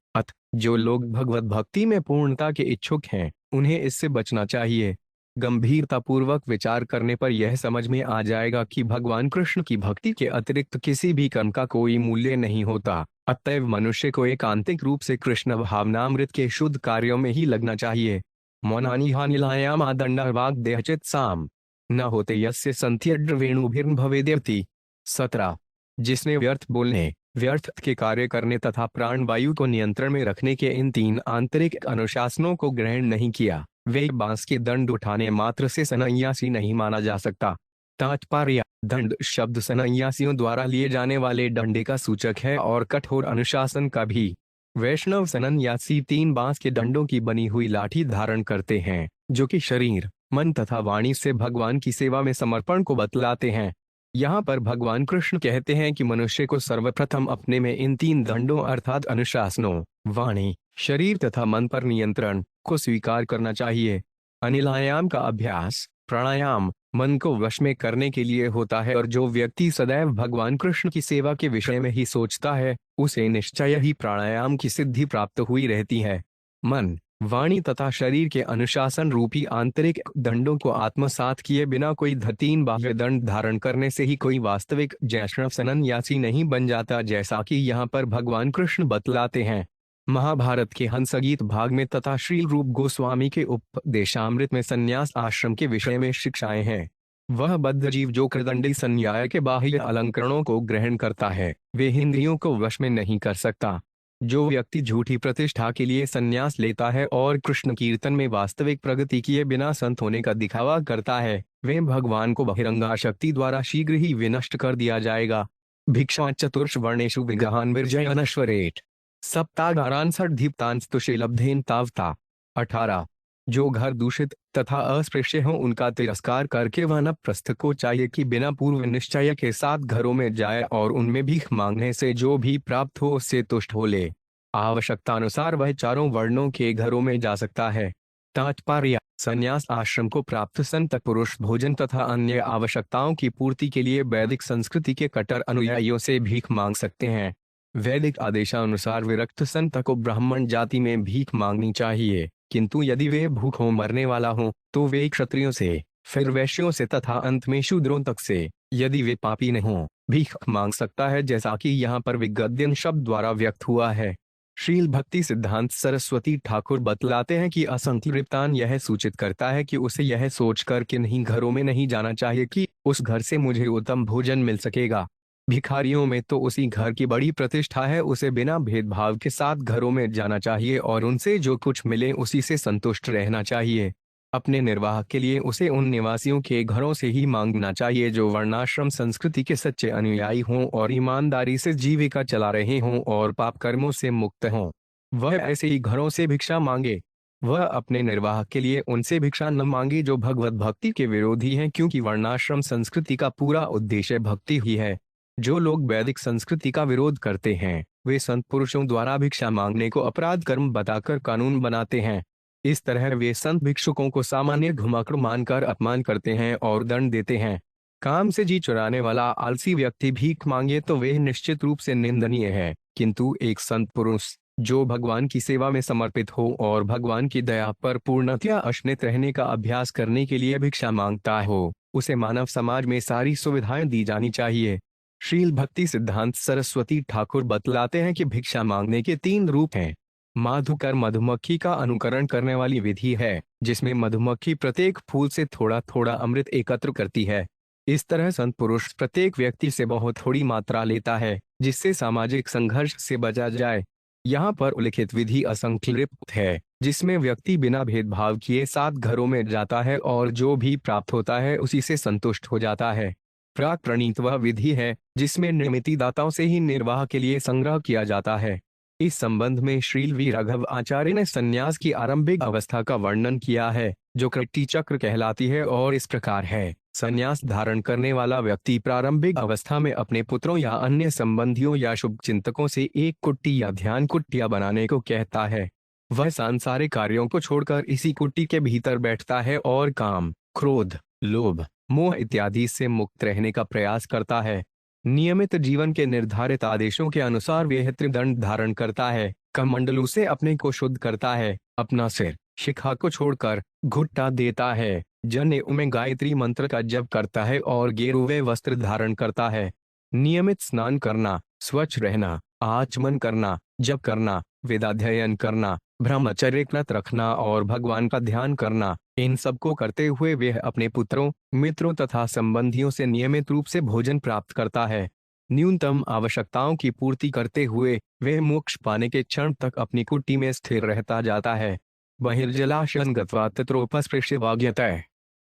S1: जो लोग भगवत भक्ति में पूर्णता के इच्छुक हैं, उन्हें इससे बचना चाहिए। गंभीरतापूर्वक विचार करने पर यह समझ में आ जाएगा कि भगवान कृष्ण की भक्ति के अतिरिक्त किसी भी कर्म का कोई मूल्य नहीं होता। अतएव मनुष्य को एकांतिक रूप से कृष्ण भावनामृत के शुद्ध कार्यों में ही लगना चाहिए। मौनानि हानिलायाम आदंडा वाग देहचित साम न होते यस्य संत्यड्र वेणुभिर्न भवेद्यति। 17। जिसने व्यर्थ बोलने, व्यर्थ के कार्य करने तथा प्राण वायु को नियंत्रण में रखने के इन 3 आंतरिक अनुशासनों को ग्रहण नहीं किया, वे बांस के दंड उठाने मात्र से सन्यासी नहीं माना जा सकता। तात्पर्य: दंड शब्द सन्यासियों द्वारा लिए जाने वाले डंडे का सूचक है और कठोर अनुशासन का भी। वैष्णव सन्यासी 3 बांस के डंडों की बनी हुई लाठी धारण करते हैं, जो कि शरीर, मन तथा वाणी से भगवान की सेवा में समर्पण को बतलाते हैं। यहाँ पर भगवान कृष्ण कहते हैं कि मनुष्य को सर्वप्रथम अपने में इन 3 दंडों अर्थात अनुशासनों, वाणी, शरीर तथा मन पर नियंत्रण को स्वीकार करना चाहिए। अनिलायाम का अभ्यास, प्राणायाम, मन को वश में करने के लिए होता है और जो व्यक्ति सदैव भगवान कृष्ण की सेवा के विषय में ही सोचता है, उसे निश्चय ही प्राणायाम की सिद्धि प्राप्त हुई रहती है। मन, वाणी तथा शरीर के अनुशासन रूपी आंतरिक दंडों को आत्मसात किए बिना कोई 3 बाह्य दंड धारण करने से ही कोई वास्तविक वैष्णव सन्यासी नहीं बन जाता, जैसा कि यहाँ पर भगवान कृष्ण बतलाते हैं। महाभारत के हंसगीत भाग में तथा श्रील रूप गोस्वामी के उपदेशामृत में संन्यास आश्रम के विषय में शिक्षाएं हैं। वह बद्ध जीव जो कृदंडी संन्याय के बाह्य अलंकरणों को ग्रहण करता है, वे इंद्रियों को वश में नहीं कर सकता। जो व्यक्ति झूठी प्रतिष्ठा के लिए संन्यास लेता है और कृष्ण कीर्तन में वास्तविक प्रगति किए बिना संत होने का दिखावा करता है, वे भगवान को बहिरंगा शक्ति द्वारा शीघ्र ही विनष्ट कर दिया जाएगा। भिक्षा चतुर्ष वर्णेषु विगहान विरजयनश्वरेट सप्तागारान सदीप्तांस्तुषे लब्धेन तावता। 18। जो घर दूषित तथा अस्पृश्य हो उनका तिरस्कार करके वानप्रस्थ को चाहिए कि बिना पूर्व निश्चय के साथ घरों में जाए और उनमें भीख मांगने से जो भी प्राप्त हो उससे तुष्ट हो ले। आवश्यकता अनुसार वह 4 वर्णों के घरों में जा सकता है। तात्पर्य: संन्यास आश्रम को प्राप्त संत पुरुष भोजन तथा अन्य आवश्यकताओं की पूर्ति के लिए वैदिक संस्कृति के कट्टर अनुयायियों से भीख मांग सकते हैं। वैदिक आदेशानुसार विरक्त संत को ब्राह्मण जाति में भीख मांगनी चाहिए, किंतु यदि वे भूखों मरने वाला हो तो वे क्षत्रियों से, फिर वैश्यों से तथा अंत में शूद्रों तक से, यदि वे पापी न हों, भीख मांग सकता है, जैसा कि यहाँ पर विगद्यन शब्द द्वारा व्यक्त हुआ है। श्रील भक्ति सिद्धांत सरस्वती ठाकुर बतलाते हैं कि असंतृप्तान यह सूचित करता है कि उसे यह सोचकर कि नहीं घरों में नहीं जाना चाहिए कि उस घर से मुझे उत्तम भोजन मिल सकेगा। भिखारियों में तो उसी घर की बड़ी प्रतिष्ठा है, उसे बिना भेदभाव के साथ घरों में जाना चाहिए और उनसे जो कुछ मिले उसी से संतुष्ट रहना चाहिए। अपने निर्वाह के लिए उसे उन निवासियों के घरों से ही मांगना चाहिए जो वर्णाश्रम संस्कृति के सच्चे अनुयायी हों और ईमानदारी से जीविका चला रहे हों और पाप कर्मों से मुक्त हों। वह ऐसे ही घरों से भिक्षा मांगे। वह अपने निर्वाह के लिए उनसे भिक्षा न मांगे जो भगवत भक्ति के विरोधी हैं, क्योंकि वर्णाश्रम संस्कृति का पूरा उद्देश्य भक्ति ही है। जो लोग वैदिक संस्कृति का विरोध करते हैं, वे संत पुरुषों द्वारा भिक्षा मांगने को अपराध कर्म बताकर कानून बनाते हैं। इस तरह वे संत भिक्षुकों को सामान्य घुमाकर मानकर अपमान करते हैं और दंड देते हैं। काम से जी चुराने वाला आलसी व्यक्ति भीख मांगे तो वे निश्चित रूप से निंदनीय है, किंतु एक संत पुरुष जो भगवान की सेवा में समर्पित हो और भगवान की दया पर पूर्णतया अशनित रहने का अभ्यास करने के लिए भिक्षा मांगता हो, उसे मानव समाज में सारी सुविधाएं दी जानी चाहिए। श्रील भक्ति सिद्धांत सरस्वती ठाकुर बतलाते हैं कि भिक्षा मांगने के 3 रूप हैं। माधुकर मधुमक्खी का अनुकरण करने वाली विधि है, जिसमें मधुमक्खी प्रत्येक फूल से थोड़ा थोड़ा अमृत एकत्र करती है। इस तरह संत पुरुष प्रत्येक व्यक्ति से बहुत थोड़ी मात्रा लेता है, जिससे सामाजिक संघर्ष से बचा जाए। यहाँ पर उल्लिखित विधि असंक्लिप्त है, जिसमें व्यक्ति बिना भेदभाव किए 7 घरों में जाता है और जो भी प्राप्त होता है उसी से संतुष्ट हो जाता है। प्राक प्रणीत वह विधि है जिसमें निर्मिति दाताओं से ही निर्वाह के लिए संग्रह किया जाता है। इस संबंध में श्रील वी राघव आचार्य ने संन्यास की आरंभिक अवस्था का वर्णन किया है, जो कृति चक्र कहलाती है और इस प्रकार है। संन्यास धारण करने वाला व्यक्ति प्रारंभिक अवस्था में अपने पुत्रों या अन्य संबंधियों या शुभ चिंतकों से एक कुट्टी या ध्यान कुट्टियां बनाने को कहता है। वह सांसारिक कार्यों को छोड़कर इसी कुट्टी के भीतर बैठता है और काम, क्रोध, लोभ, मोह इत्यादि से मुक्त रहने का प्रयास करता है। नियमित जीवन के निर्धारित आदेशों के अनुसार वह त्रिदंड धारण करता है, कमंडलू से अपने को शुद्ध करता है, अपना सिर शिखा को छोड़कर घुट्टा देता है, जनेऊ में गायत्री मंत्र का जप करता है और गेरुवे वस्त्र धारण करता है। नियमित स्नान करना, स्वच्छ रहना, आचमन करना, जप करना, वेदाध्ययन करना, ब्रह्मचर्य व्रत रखना और भगवान का ध्यान करना, इन सब को करते हुए वह अपने पुत्रों, मित्रों तथा संबंधियों से नियमित रूप से भोजन प्राप्त करता है। न्यूनतम आवश्यकताओं की पूर्ति करते हुए वह मोक्ष पाने के क्षण तक अपनी कुटी में स्थिर रहता जाता है। बहिर्जलाशयन गत्वा तत्रोपस्पृश्यवाग्यतः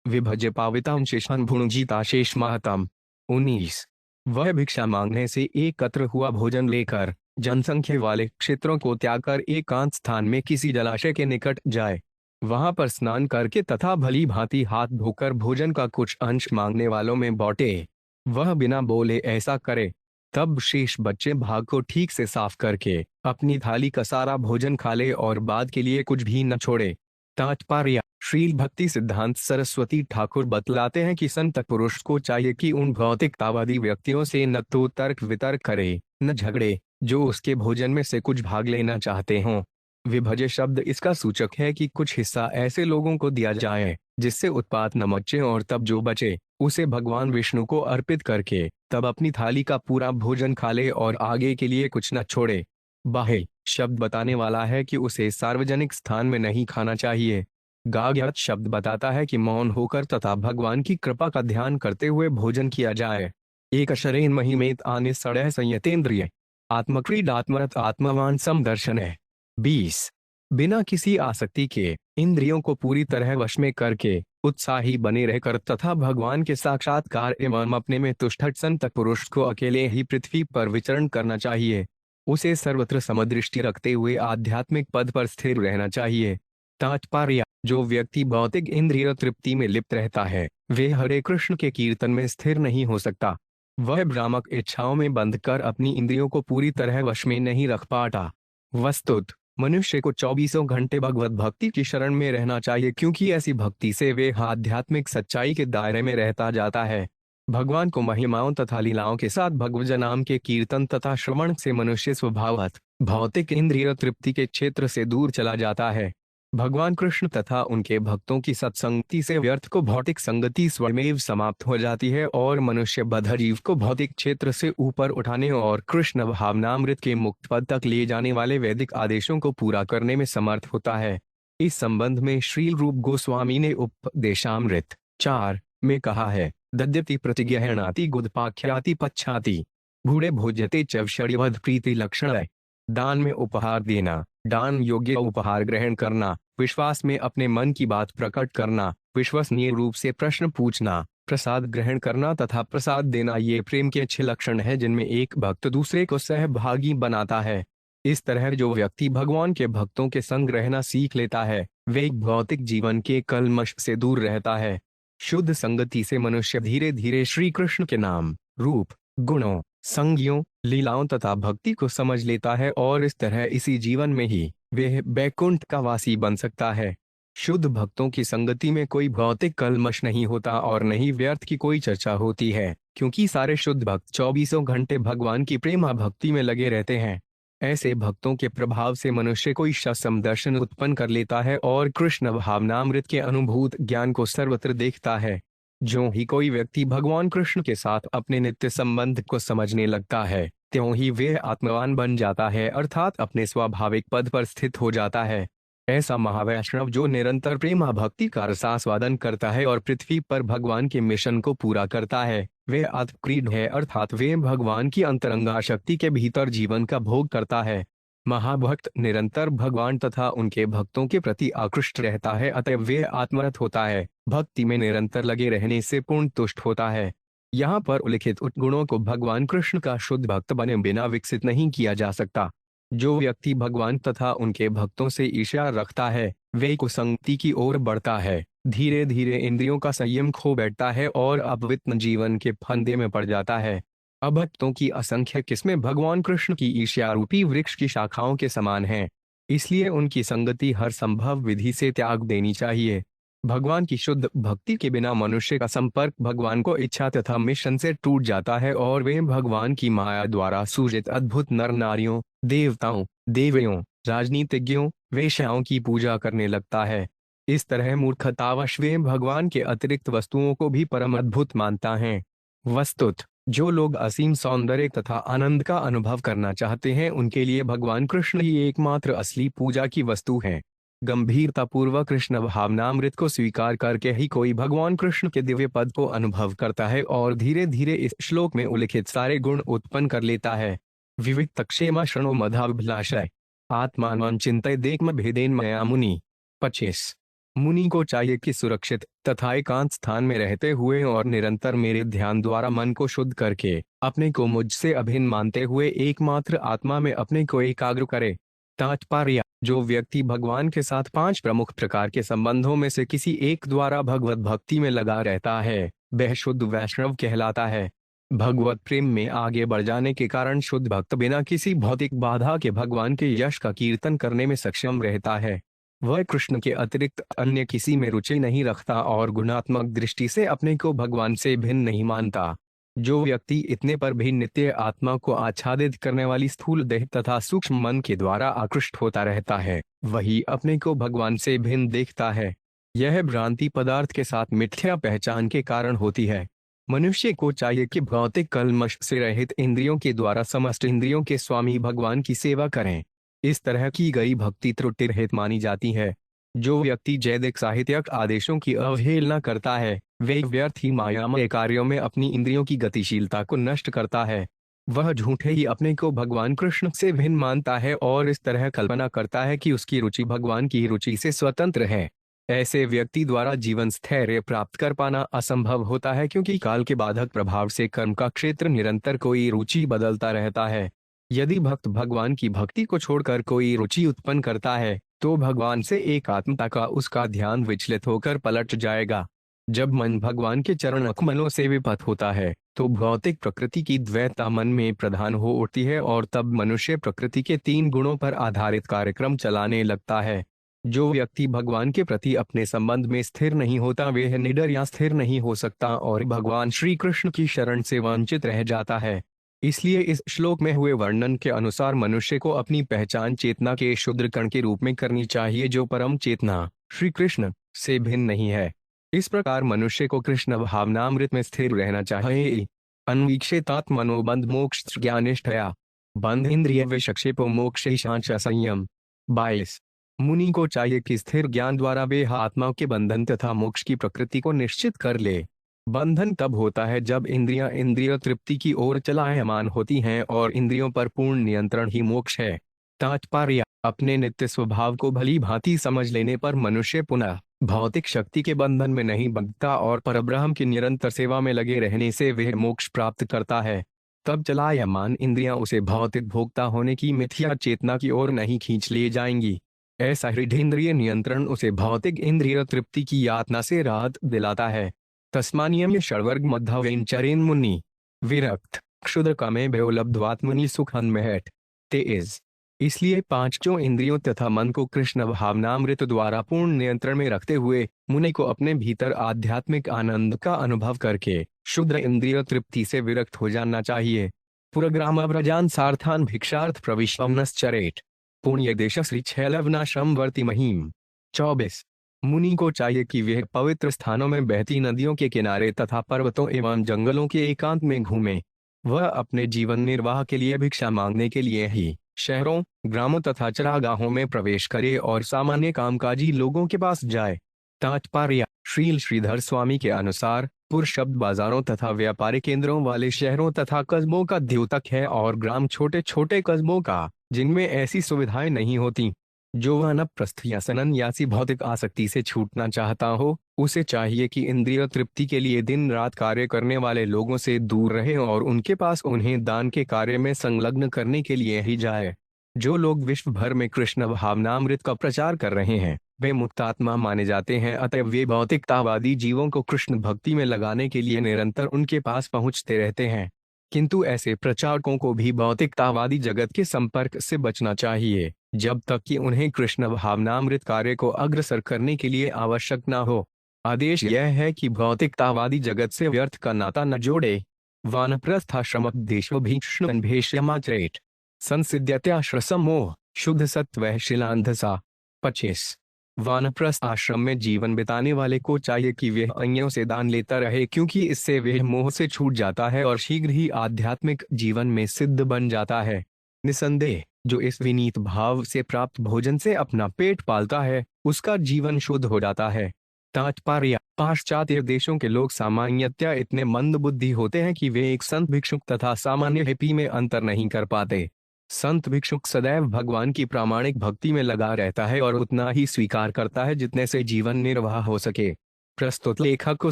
S1: विभज्य पावितां शेषान् भुञ्जीता शेष महतम। 19। वह भिक्षा मांगने से एकत्र हुआ भोजन लेकर जनसंख्या वाले क्षेत्रों को त्याग कर एकांत स्थान में किसी जलाशय के निकट जाए, वहां पर स्नान करके तथा भली भांति हाथ धोकर भोजन का कुछ अंश मांगने वालों में बांटे। वह बिना बोले ऐसा करे, तब शेष बच्चे भाग को ठीक से साफ करके अपनी थाली का सारा भोजन खा ले और बाद के लिए कुछ भी न छोड़े। तात्पर्य: श्रील भक्ति सिद्धांत सरस्वती ठाकुर बतलाते हैं कि संत पुरुष को चाहिए कि उन भौतिकतावादी व्यक्तियों से न तो तर्क वितर्क करे, न झगड़े, जो उसके भोजन में से कुछ भाग लेना चाहते हों। विभज्य शब्द इसका सूचक है कि कुछ हिस्सा ऐसे लोगों को दिया जाए जिससे उत्पात न मचे और तब जो बचे उसे भगवान विष्णु को अर्पित करके तब अपनी थाली का पूरा भोजन खा ले और आगे के लिए कुछ न छोड़े। बाह्य शब्द बताने वाला है कि उसे सार्वजनिक स्थान में नहीं खाना चाहिए। गाग्यत शब्द बताता है कि मौन होकर तथा भगवान की कृपा का ध्यान करते हुए भोजन किया जाए। एक शरेन महिमेत आने सड़य संयतेन्द्रिय आत्मक्रीडात्मरत आत्मवान समदर्शन है। 20। बिना किसी आसक्ति के इंद्रियों को पूरी तरह वश में करके उत्साही बने रहकर तथा भगवान के साक्षात्कार एवं अपने में तुष्ट संत पुरुष को अकेले ही पृथ्वी पर विचरण करना चाहिए। उसे सर्वत्र समदृष्टि रखते हुए आध्यात्मिक पद पर स्थिर रहना चाहिए। तात्पर्य: जो व्यक्ति भौतिक इंद्रिय तृप्ति में लिप्त रहता है वे हरे कृष्ण के कीर्तन में स्थिर नहीं हो सकता। वह भ्रामक इच्छाओं में बंध कर अपनी इंद्रियों को पूरी तरह वश में नहीं रख पाता। वस्तुत मनुष्य को 24 घंटे भगवत भक्ति की शरण में रहना चाहिए, क्योंकि ऐसी भक्ति से वे आध्यात्मिक सच्चाई के दायरे में रहता जाता है। भगवान को महिमाओं तथा लीलाओं के साथ भगवत नाम के कीर्तन तथा श्रवण से मनुष्य स्वभावतः भौतिक इंद्रिय तृप्ति के क्षेत्र से दूर चला जाता है। भगवान कृष्ण तथा उनके भक्तों की सत्संगति से व्यर्थ को भौतिक संगति स्वयमेव समाप्त हो जाती है और मनुष्य बद्ध जीव को भौतिक क्षेत्र से ऊपर उठाने और कृष्ण भावनामृत के मुक्त पद तक ले जाने वाले वैदिक आदेशों को पूरा करने में समर्थ होता है। इस संबंध में श्रील रूप गोस्वामी ने उपदेशामृत 4 में कहा है, दद्यति प्रतिगृह्णाति गुदपाख्याति पच्छाति भूढ़े भोज्यते चवषड्यवध प्रीति लक्षण। दान में उपहार देना, दान योग्य उपहार ग्रहण करना, विश्वास में अपने मन की बात प्रकट करना, विश्वसनीय रूप से प्रश्न पूछना, प्रसाद ग्रहण करना तथा प्रसाद देना, ये प्रेम के अच्छे लक्षण हैं जिनमें एक भक्त दूसरे को सहभागी बनाता है। इस तरह जो व्यक्ति भगवान के भक्तों के संग रहना सीख लेता है वे भौतिक जीवन के कलमश से दूर रहता है। शुद्ध संगति से मनुष्य धीरे धीरे श्री कृष्ण के नाम, रूप, गुणों, संज्ञों, लीलाओं तथा भक्ति को समझ लेता है और इस तरह इसी जीवन में ही वह बैकुंठ का वासी बन सकता है। शुद्ध भक्तों की संगति में कोई भौतिक कलमश नहीं होता और नहीं व्यर्थ की कोई चर्चा होती है, क्योंकि सारे शुद्ध भक्त 24 घंटे भगवान की प्रेमा भक्ति में लगे रहते हैं। ऐसे भक्तों के प्रभाव से मनुष्य कोई समदर्शन उत्पन्न कर लेता है और कृष्ण भावनामृत के अनुभूत ज्ञान को सर्वत्र देखता है। जो ही कोई व्यक्ति भगवान कृष्ण के साथ अपने नित्य संबंध को समझने लगता है त्यों ही वह आत्मवान बन जाता है, अर्थात अपने स्वाभाविक पद पर स्थित हो जाता है। ऐसा महावैष्णव जो निरंतर प्रेमा भक्ति का रसास्वादन करता है और पृथ्वी पर भगवान के मिशन को पूरा करता है वे आत्मक्रीड है, अर्थात वे भगवान की अंतरंगा शक्ति के भीतर जीवन का भोग करता है। महाभक्त निरंतर भगवान तथा उनके भक्तों के प्रति आकृष्ट रहता है, अतः वे आत्मरत होता है। भक्ति में निरंतर लगे रहने से पूर्ण तुष्ट होता है। यहाँ पर उल्लिखित गुणों को भगवान कृष्ण का शुद्ध भक्त बने बिना विकसित नहीं किया जा सकता। जो व्यक्ति भगवान तथा उनके भक्तों से ईर्ष्या रखता है वे कुसंगति की ओर बढ़ता है, धीरे धीरे इंद्रियों का संयम खो बैठता है और अपवित्र जीवन के फंदे में पड़ जाता है। अभक्तों की असंख्य किस्में भगवान कृष्ण की ईर्ष्या रूपी वृक्ष की शाखाओं के समान हैं, इसलिए उनकी संगति हर संभव विधि से त्याग देनी चाहिए। भगवान की शुद्ध भक्ति के बिना मनुष्य का संपर्क भगवान को इच्छा तथा मिशन से टूट जाता है और वे भगवान की माया द्वारा सूजित अद्भुत नर नारियों, देवताओं, देवियों, राजनीतिज्ञों, वेश्याओं की पूजा करने लगता है। इस तरह मूर्खतावश वे भगवान के अतिरिक्त वस्तुओं को भी परम अद्भुत मानता है। वस्तुत जो लोग असीम सौंदर्य तथा आनंद का अनुभव करना चाहते हैं उनके लिए भगवान कृष्ण ही एकमात्र असली पूजा की वस्तु है। गंभीरता पूर्वक कृष्ण भावनामृत को स्वीकार करके ही कोई भगवान कृष्ण के दिव्य पद को अनुभव करता है और धीरे धीरे इस श्लोक में उल्लिखित सारे गुण उत्पन्न कर लेता है। विविक्त क्षेमा शृणु मधाभिलाषय आत्मान चिंतय देखम भेदेन मया मुनि। 25। मुनि को चाहिए कि सुरक्षित तथा एकांत स्थान में रहते हुए और निरंतर मेरे ध्यान द्वारा मन को शुद्ध करके अपने को मुझसे अभिन्न मानते हुए एकमात्र आत्मा में अपने को एकाग्र करे। तात्पर्य जो व्यक्ति भगवान के साथ 5 प्रमुख प्रकार के संबंधों में से किसी एक द्वारा भगवत भक्ति में लगा रहता है वह शुद्ध वैष्णव कहलाता है। भगवत प्रेम में आगे बढ़ जाने के कारण शुद्ध भक्त बिना किसी भौतिक बाधा के भगवान के यश का कीर्तन करने में सक्षम रहता है। वह कृष्ण के अतिरिक्त अन्य किसी में रुचि नहीं रखता और गुणात्मक दृष्टि से अपने को भगवान से भिन्न नहीं मानता। जो व्यक्ति इतने पर भी नित्य आत्मा को आच्छादित करने वाली स्थूल देह तथा सूक्ष्म मन के द्वारा आकृष्ट होता रहता है वही अपने को भगवान से भिन्न देखता है। यह भ्रांति पदार्थ के साथ मिथ्या पहचान के कारण होती है। मनुष्य को चाहिए कि भौतिक कल्मश से रहित इंद्रियों के द्वारा समस्त इंद्रियों के स्वामी भगवान की सेवा करें। इस तरह की गई भक्ति त्रुटि रहित मानी जाती है। जो व्यक्ति जैदिक साहित्यक आदेशों की अवहेलना करता है वे व्यर्थ ही मायामय कार्यों में अपनी इंद्रियों की गतिशीलता को नष्ट करता है। वह झूठे ही अपने को भगवान कृष्ण से भिन्न मानता है और इस तरह कल्पना करता है कि उसकी रुचि भगवान की रुचि से स्वतंत्र है। ऐसे व्यक्ति द्वारा जीवन स्थैर्य प्राप्त कर पाना असंभव होता है क्योंकि काल के बाधक प्रभाव से कर्म का क्षेत्र निरंतर कोई रुचि बदलता रहता है। यदि भक्त भगवान की भक्ति को छोड़कर कोई रुचि उत्पन्न करता है तो भगवान से एकात्मता का उसका ध्यान विचलित होकर पलट जाएगा। जब मन भगवान के चरण कमलों से विपथ होता है तो भौतिक प्रकृति की द्वैतता मन में प्रधान हो उठती है और तब मनुष्य प्रकृति के 3 गुणों पर आधारित कार्यक्रम चलाने लगता है। जो व्यक्ति भगवान के प्रति अपने संबंध में स्थिर नहीं होता वह निडर या स्थिर नहीं हो सकता और भगवान श्री कृष्ण की शरण से वंचित रह जाता है। इसलिए इस श्लोक में हुए वर्णन के अनुसार मनुष्य को अपनी पहचान चेतना के शुद्र कण के रूप में करनी चाहिए जो परम चेतना श्री कृष्ण से भिन्न नहीं है। इस प्रकार मनुष्य को कृष्ण भावनामृत में स्थिर रहना चाहिए। अन्वीक्षितात्मनोबंध मोक्ष ज्ञानिष्ठया बंध इंद्रिय विक्षेपो मोक्ष संयम। 22। मुनि को चाहिए कि स्थिर ज्ञान द्वारा वे आत्मा के बंधन तथा मोक्ष की प्रकृति को निश्चित कर ले। बंधन तब होता है जब इंद्रियां इंद्रिय तृप्ति की ओर चलायमान होती हैं और इंद्रियों पर पूर्ण नियंत्रण ही मोक्ष है। तात्पर्य अपने नित्य स्वभाव को भली भांति समझ लेने पर मनुष्य पुनः भौतिक शक्ति के बंधन में नहीं बंधता और परब्रह्म की निरंतर सेवा में लगे रहने से वह मोक्ष प्राप्त करता है। तब चलायमान इंद्रियां उसे भौतिक भोक्ता होने की मिथ्या चेतना की ओर नहीं खींच ले जाएंगी। ऐसा हृदयेंद्रिय नियंत्रण उसे भौतिक इंद्रिय तृप्ति की यातना से राहत दिलाता है। तस्मानियम्य षड्वर्ग मध्यवेंचरेन मुनि विरक्त क्षुद्र कामे भयोलब्ध्वात्मनि सुखन्महट। 23। इसलिए 5 इंद्रियों तथा मन को कृष्ण भावनामृत द्वारा पूर्ण नियंत्रण में रखते हुए मुनि को अपने भीतर आध्यात्मिक आनंद का अनुभव करके शुद्र इंद्रिय तृप्ति से विरक्त हो जाना चाहिए। पुरग्राम व्रजान सार्थान भिक्षार्थ प्रविश्वमनश्चरेत पुण्य देश श्री छैलवनाश्रम वर्ति महीम। 24। मुनि को चाहिए कि वह पवित्र स्थानों में बहती नदियों के किनारे तथा पर्वतों एवं जंगलों के एकांत में घूमे। वह अपने जीवन निर्वाह के लिए भिक्षा मांगने के लिए ही शहरों, ग्रामों तथा चरागाहों में प्रवेश करे और सामान्य कामकाजी लोगों के पास जाए। तात्पर्य श्रील श्रीधर स्वामी के अनुसार पुर शब्द बाजारों तथा व्यापारिक केंद्रों वाले शहरों तथा कस्बों का द्योतक है और ग्राम छोटे छोटे कस्बों का जिनमें ऐसी सुविधाएं नहीं होती। जो वानप्रस्थ या सन्यासी भौतिक आसक्ति से छूटना चाहता हो उसे चाहिए कि इंद्रिय तृप्ति के लिए दिन रात कार्य करने वाले लोगों से दूर रहे और उनके पास उन्हें दान के कार्य में संलग्न करने के लिए ही जाए। जो लोग विश्व भर में कृष्ण भावनामृत का प्रचार कर रहे हैं वे मुक्तात्मा माने जाते हैं, अतः वे भौतिकतावादी जीवों को कृष्ण भक्ति में लगाने के लिए निरंतर उनके पास पहुंचते रहते हैं। किंतु ऐसे प्रचारकों को भी भौतिकतावादी जगत के संपर्क से बचना चाहिए जब तक कि उन्हें कृष्ण भावनामृत कार्य को अग्रसर करने के लिए आवश्यक न हो। आदेश यह है कि भौतिकतावादी जगत से व्यर्थ का नाता न जोड़े। वानप्रस्थाश्रमोपदेशो भीष्मन्भेष्यमाचरेत् संसिद्ध्यत्याश्रसमोह शुद्ध सत्वः शिलांधसा। 25। वानप्रस्थ आश्रम में जीवन बिताने वाले को चाहिए कि वह अन्यों से दान लेता रहे, क्योंकि इससे वह मोह से छूट जाता है और शीघ्र ही आध्यात्मिक जीवन में सिद्ध बन जाता है। निसंदेह जो इस विनीत भाव से प्राप्त भोजन से अपना पेट पालता है, उसका जीवन शुद्ध हो जाता है। तात्पर्य: पाश्चात्य देशों के लोग सामान्यतया इतने मंद बुद्धि होते हैं कि वे एक संत भिक्षुक तथा सामान्य हिप्पी में अंतर नहीं कर पाते। संत भिक्षुक सदैव भगवान की प्रामाणिक भक्ति में लगा रहता है और उतना ही स्वीकार करता है जितने से जीवन निर्वाह हो सके। प्रस्तुत लेखक को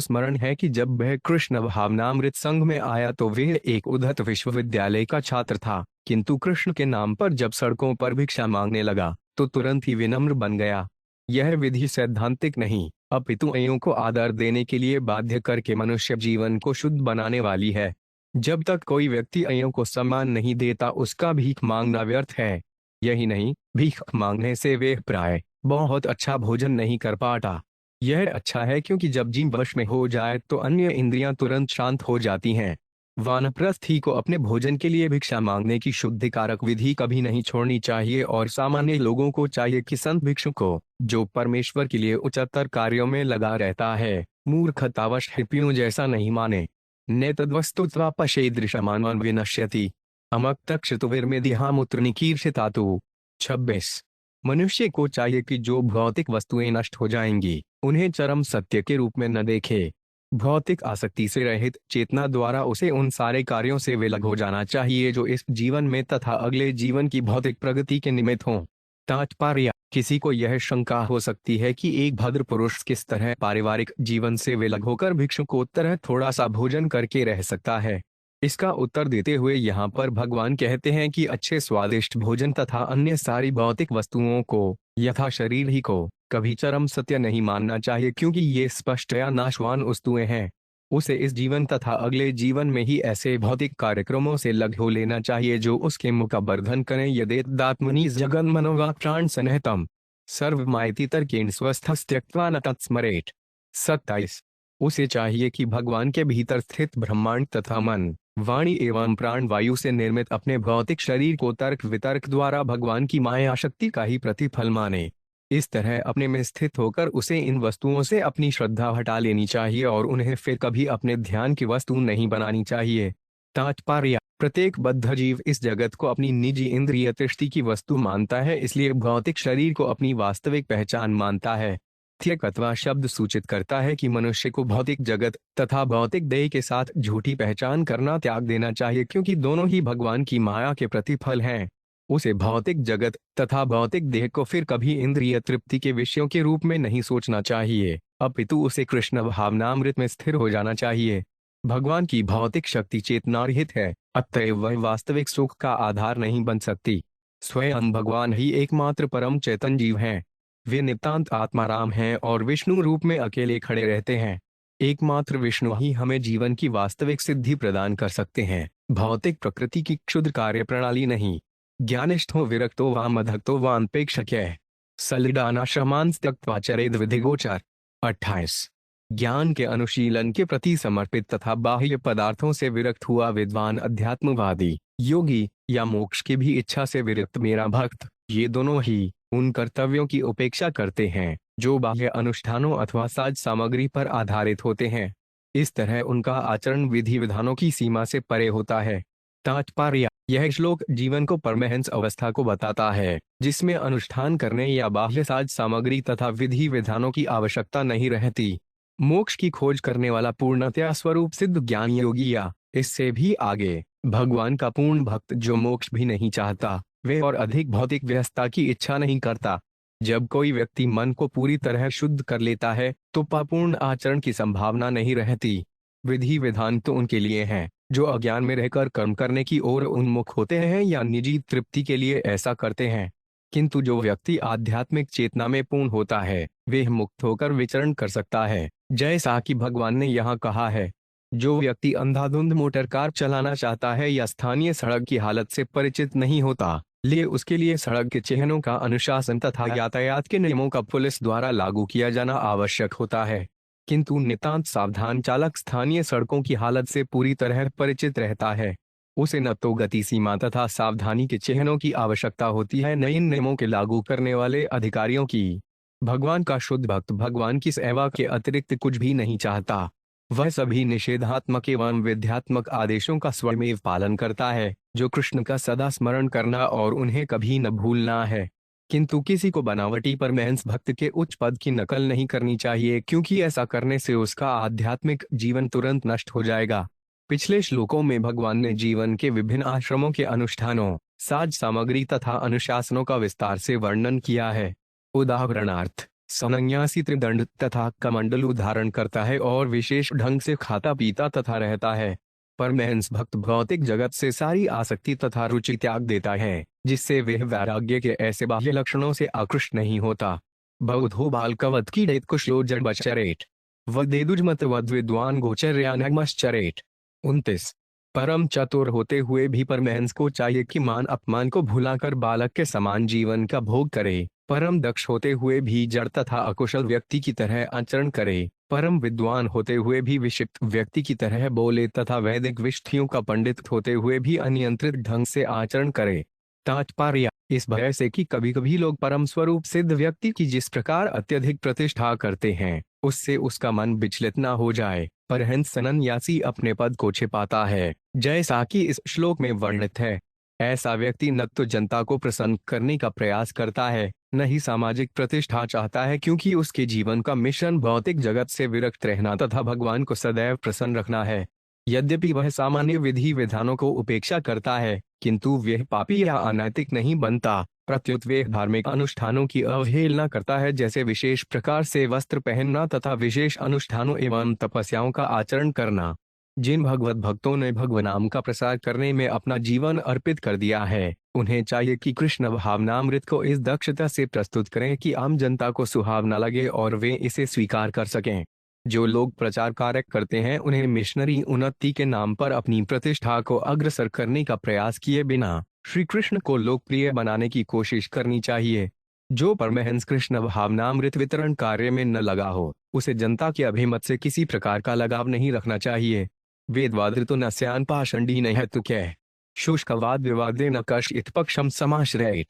S1: स्मरण है कि जब वह कृष्ण भावनामृत संघ में आया तो वह एक उद्धत विश्वविद्यालय का छात्र था, किंतु कृष्ण के नाम पर जब सड़कों पर भिक्षा मांगने लगा तो तुरंत ही विनम्र बन गया। यह विधि सैद्धांतिक नहीं, अपितु अन्यों को आदर देने के लिए बाध्य करके मनुष्य जीवन को शुद्ध बनाने वाली है। जब तक कोई व्यक्ति अन्यों को सम्मान नहीं देता, उसका भीख मांगना व्यर्थ है। यही नहीं, भीख मांगने से वे प्राय बहुत अच्छा भोजन नहीं कर पाता। यह अच्छा है, क्योंकि जब जीव वश में हो जाए तो अन्य इंद्रियां तुरंत शांत हो जाती हैं। वानप्रस्थी को अपने भोजन के लिए भिक्षा मांगने की शुद्धिकारक विधि कभी नहीं छोड़नी चाहिए, और सामान्य लोगों को चाहिए कि संत भिक्षु को, जो परमेश्वर के लिए उच्चतर कार्यों में लगा रहता है, मूर्खतावश हिप्पियों जैसा नहीं माने। नेतद्वस्तुत्वा पशेदृशमानवान् विनश्यति अमक्तक्षतुर्विर्मेदिहामुत्र निकीर्षितातु। 26। मनुष्य को चाहिए कि जो भौतिक वस्तुएं नष्ट हो जाएंगी, उन्हें चरम सत्य के रूप में न देखे। भौतिक आसक्ति से रहित चेतना द्वारा उसे उन सारे कार्यों से विलग हो जाना चाहिए जो इस जीवन में तथा अगले जीवन की भौतिक प्रगति के निमित्त हों। तात्पर्य: किसी को यह शंका हो सकती है कि एक भद्र पुरुष किस तरह पारिवारिक जीवन से विलग होकर भिक्षुकोत्तर थोड़ा सा भोजन करके रह सकता है। इसका उत्तर देते हुए यहाँ पर भगवान कहते हैं कि अच्छे स्वादिष्ट भोजन तथा अन्य सारी भौतिक वस्तुओं को, यथा शरीर ही को, कभी चरम सत्य नहीं मानना चाहिए, क्योंकि ये स्पष्टया नाशवान वस्तुएं हैं। उसे इस जीवन तथा अगले जीवन में ही ऐसे भौतिक कार्यक्रमों से लग हो लेना चाहिए जो उसके मुख का वर्धन करें। यदेदात्मनि जगन मनोवाक् प्राण सनहतम सर्वमायति तर्केण स्वस्थस्त्यक्त्वा न तत्स्मरेत्। 27। उसे चाहिए कि भगवान के भीतर स्थित ब्रह्मांड तथा मन, वाणी एवं प्राण वायु से निर्मित अपने भौतिक शरीर को तर्क वितर्क द्वारा भगवान की माया शक्ति का ही प्रतिफल माने। इस तरह अपने में स्थित होकर उसे इन वस्तुओं से अपनी श्रद्धा हटा लेनी चाहिए और उन्हें फिर कभी अपने ध्यान की वस्तु नहीं बनानी चाहिए। तात्पर्य: प्रत्येक बद्ध जीव इस जगत को अपनी निजी इंद्रिय दृष्टि की वस्तु मानता है, इसलिए भौतिक शरीर को अपनी वास्तविक पहचान मानता है। त्यक्त्वा शब्द सूचित करता है कि मनुष्य को भौतिक जगत तथा भौतिक देह के साथ झूठी पहचान करना त्याग देना चाहिए, क्योंकि दोनों ही भगवान की माया के प्रतिफल हैं। उसे भौतिक जगत तथा भौतिक देह को फिर कभी इंद्रिय तृप्ति के विषयों के रूप में नहीं सोचना चाहिए, अपितु उसे कृष्ण भावनामृत में स्थिर हो जाना चाहिए। भगवान की भौतिक शक्ति चेतनारहित है, अतएव वह वास्तविक सुख का आधार नहीं बन सकती। स्वयं भगवान ही एकमात्र परम चेतन जीव हैं। वे नितांत आत्माराम हैं और विष्णु रूप में अकेले खड़े रहते हैं। एकमात्र विष्णु ही हमें जीवन की वास्तविक सिद्धि प्रदान कर सकते हैं, भौतिक प्रकृति की क्षुद्र कार्य प्रणाली नहीं। ज्ञानिष्ठो विरक्तो वा मदक्तो वा अनपेक्षक्यः सलिडानाश्रमान् त्यक्त्वा चरेद विधिगोचर। 28। ज्ञान के अनुशीलन के प्रति समर्पित तथा बाह्य पदार्थों से विरक्त हुआ विद्वान अध्यात्मवादी, योगी या मोक्ष की भी इच्छा से विरक्त मेरा भक्त, ये दोनों ही उन कर्तव्यों की उपेक्षा करते हैं जो बाह्य अनुष्ठानों अथवा साज सामग्री पर आधारित होते हैं। इस तरह उनका आचरण विधि विधानों की सीमा से परे होता है। तात्पर्य: यह श्लोक जीवन को परमहंस अवस्था को बताता है, जिसमें अनुष्ठान करने या बाह्य साज सामग्री तथा विधि विधानों की आवश्यकता नहीं रहती। मोक्ष की खोज करने वाला पूर्णतया स्वरूप सिद्ध ज्ञान योगी या इससे भी आगे भगवान का पूर्ण भक्त जो मोक्ष भी नहीं चाहता, वे और अधिक भौतिक व्यस्तता की इच्छा नहीं करता। जब कोई व्यक्ति मन को पूरी तरह शुद्ध कर लेता है तो पापूर्ण आचरण की संभावना नहीं रहती। विधि विधान तो उनके लिए हैं जो अज्ञान में रहकर कर्म करने की ओर उन्मुख होते हैं या निजी तृप्ति के लिए ऐसा करते हैं, किंतु जो व्यक्ति आध्यात्मिक चेतना में पूर्ण होता है वह मुक्त होकर विचरण कर सकता है। जैसा कि भगवान ने यहाँ कहा है, जो व्यक्ति अंधाधुंध मोटर कार चलाना चाहता है या स्थानीय सड़क की हालत से परिचित नहीं होता, ले उसके लिए सड़क के चिन्हों का अनुशासन तथा यातायात के नियमों का पुलिस द्वारा लागू किया जाना आवश्यक होता है। किंतु नितांत सावधान चालक स्थानीय सड़कों की हालत से पूरी तरह परिचित रहता है। उसे न तो गति सीमा तथा सावधानी के चिन्हों की आवश्यकता होती है, न इन नियमों के लागू करने वाले अधिकारियों की। भगवान का शुद्ध भक्त भगवान की सेवा के अतिरिक्त कुछ भी नहीं चाहता। वह सभी निषेधात्मक एवं विध्यात्मक आदेशों का स्वयमेव पालन करता है, जो कृष्ण का सदा स्मरण करना और उन्हें कभी न भूलना है। किंतु किसी को बनावटी परमहंस भक्त के उच्च पद की नकल नहीं करनी चाहिए, क्योंकि ऐसा करने से उसका आध्यात्मिक जीवन तुरंत नष्ट हो जाएगा। पिछले श्लोकों में भगवान ने जीवन के विभिन्न आश्रमों के अनुष्ठानों, साज सामग्री तथा अनुशासनों का विस्तार से वर्णन किया है। उदाहरणार्थ, सन्यासी त्रिदंड तथा कमंडलू धारण करता है और विशेष ढंग से खाता पीता तथा रहता है। परमहंस भक्त भौतिक जगत से सारी आसक्ति तथा रुचि त्याग देता है, जिससे वह वैराग्य के ऐसे बाह्य लक्षणों से आकृष्ट नहीं होता। बौद्धो बालकवत कीड़ेत कुशलो जड़बचरेट वदेदुजमत वद विद्वान गोचर्यानगमश्चरेट। 29। परम चतुर होते हुए भी परमहंस को चाहिए कि मान अपमान को भुलाकर बालक के समान जीवन का भोग करे। परम दक्ष होते हुए भी जड़ तथा अकुशल व्यक्ति की तरह आचरण करे। परम विद्वान होते हुए भी विक्षिप्त व्यक्ति की तरह बोले तथा वैदिक विषयों का पंडित होते हुए भी अनियंत्रित ढंग से आचरण करे। तात्पर्य, इस भय से कि कभी कभी लोग परम स्वरूप सिद्ध व्यक्ति की जिस प्रकार अत्यधिक प्रतिष्ठा करते हैं, उससे उसका मन विचलित न हो जाए, परहंस सन्यासी अपने पद को छिपाता है, जैसा कि इस श्लोक में वर्णित है। ऐसा व्यक्ति न तो जनता को प्रसन्न करने का प्रयास करता है, न ही सामाजिक प्रतिष्ठा चाहता है, क्योंकि उसके जीवन का मिशन भौतिक जगत से विरक्त रहना तथा भगवान को सदैव प्रसन्न रखना है। यद्यपि वह सामान्य विधि विधानों को उपेक्षा करता है, किंतु वह पापी या अनैतिक नहीं बनता। प्रत्युत वह धार्मिक अनुष्ठानों की अवहेलना करता है, जैसे विशेष प्रकार से वस्त्र पहनना तथा विशेष अनुष्ठानों एवं तपस्याओं का आचरण करना। जिन भगवत भक्तों ने भगवनाम का प्रसार करने में अपना जीवन अर्पित कर दिया है, उन्हें चाहिए कि कृष्ण भावनामृत को इस दक्षता से प्रस्तुत करें कि आम जनता को सुहावना लगे और वे इसे स्वीकार कर सकें। जो लोग प्रचार कार्य करते हैं, उन्हें मिशनरी उन्नति के नाम पर अपनी प्रतिष्ठा को अग्रसर करने का प्रयास किए बिना श्री कृष्ण को लोकप्रिय बनाने की कोशिश करनी चाहिए। जो परमहंस कृष्ण भावनामृत वितरण कार्य में न लगा हो, उसे जनता के अभिमत से किसी प्रकार का लगाव नहीं रखना चाहिए। वेदवाद ऋतु न स्यान पाषंडी न हेतु कै शुष्कवाद विवादे न कश इतपक्षम समाश्रयेत।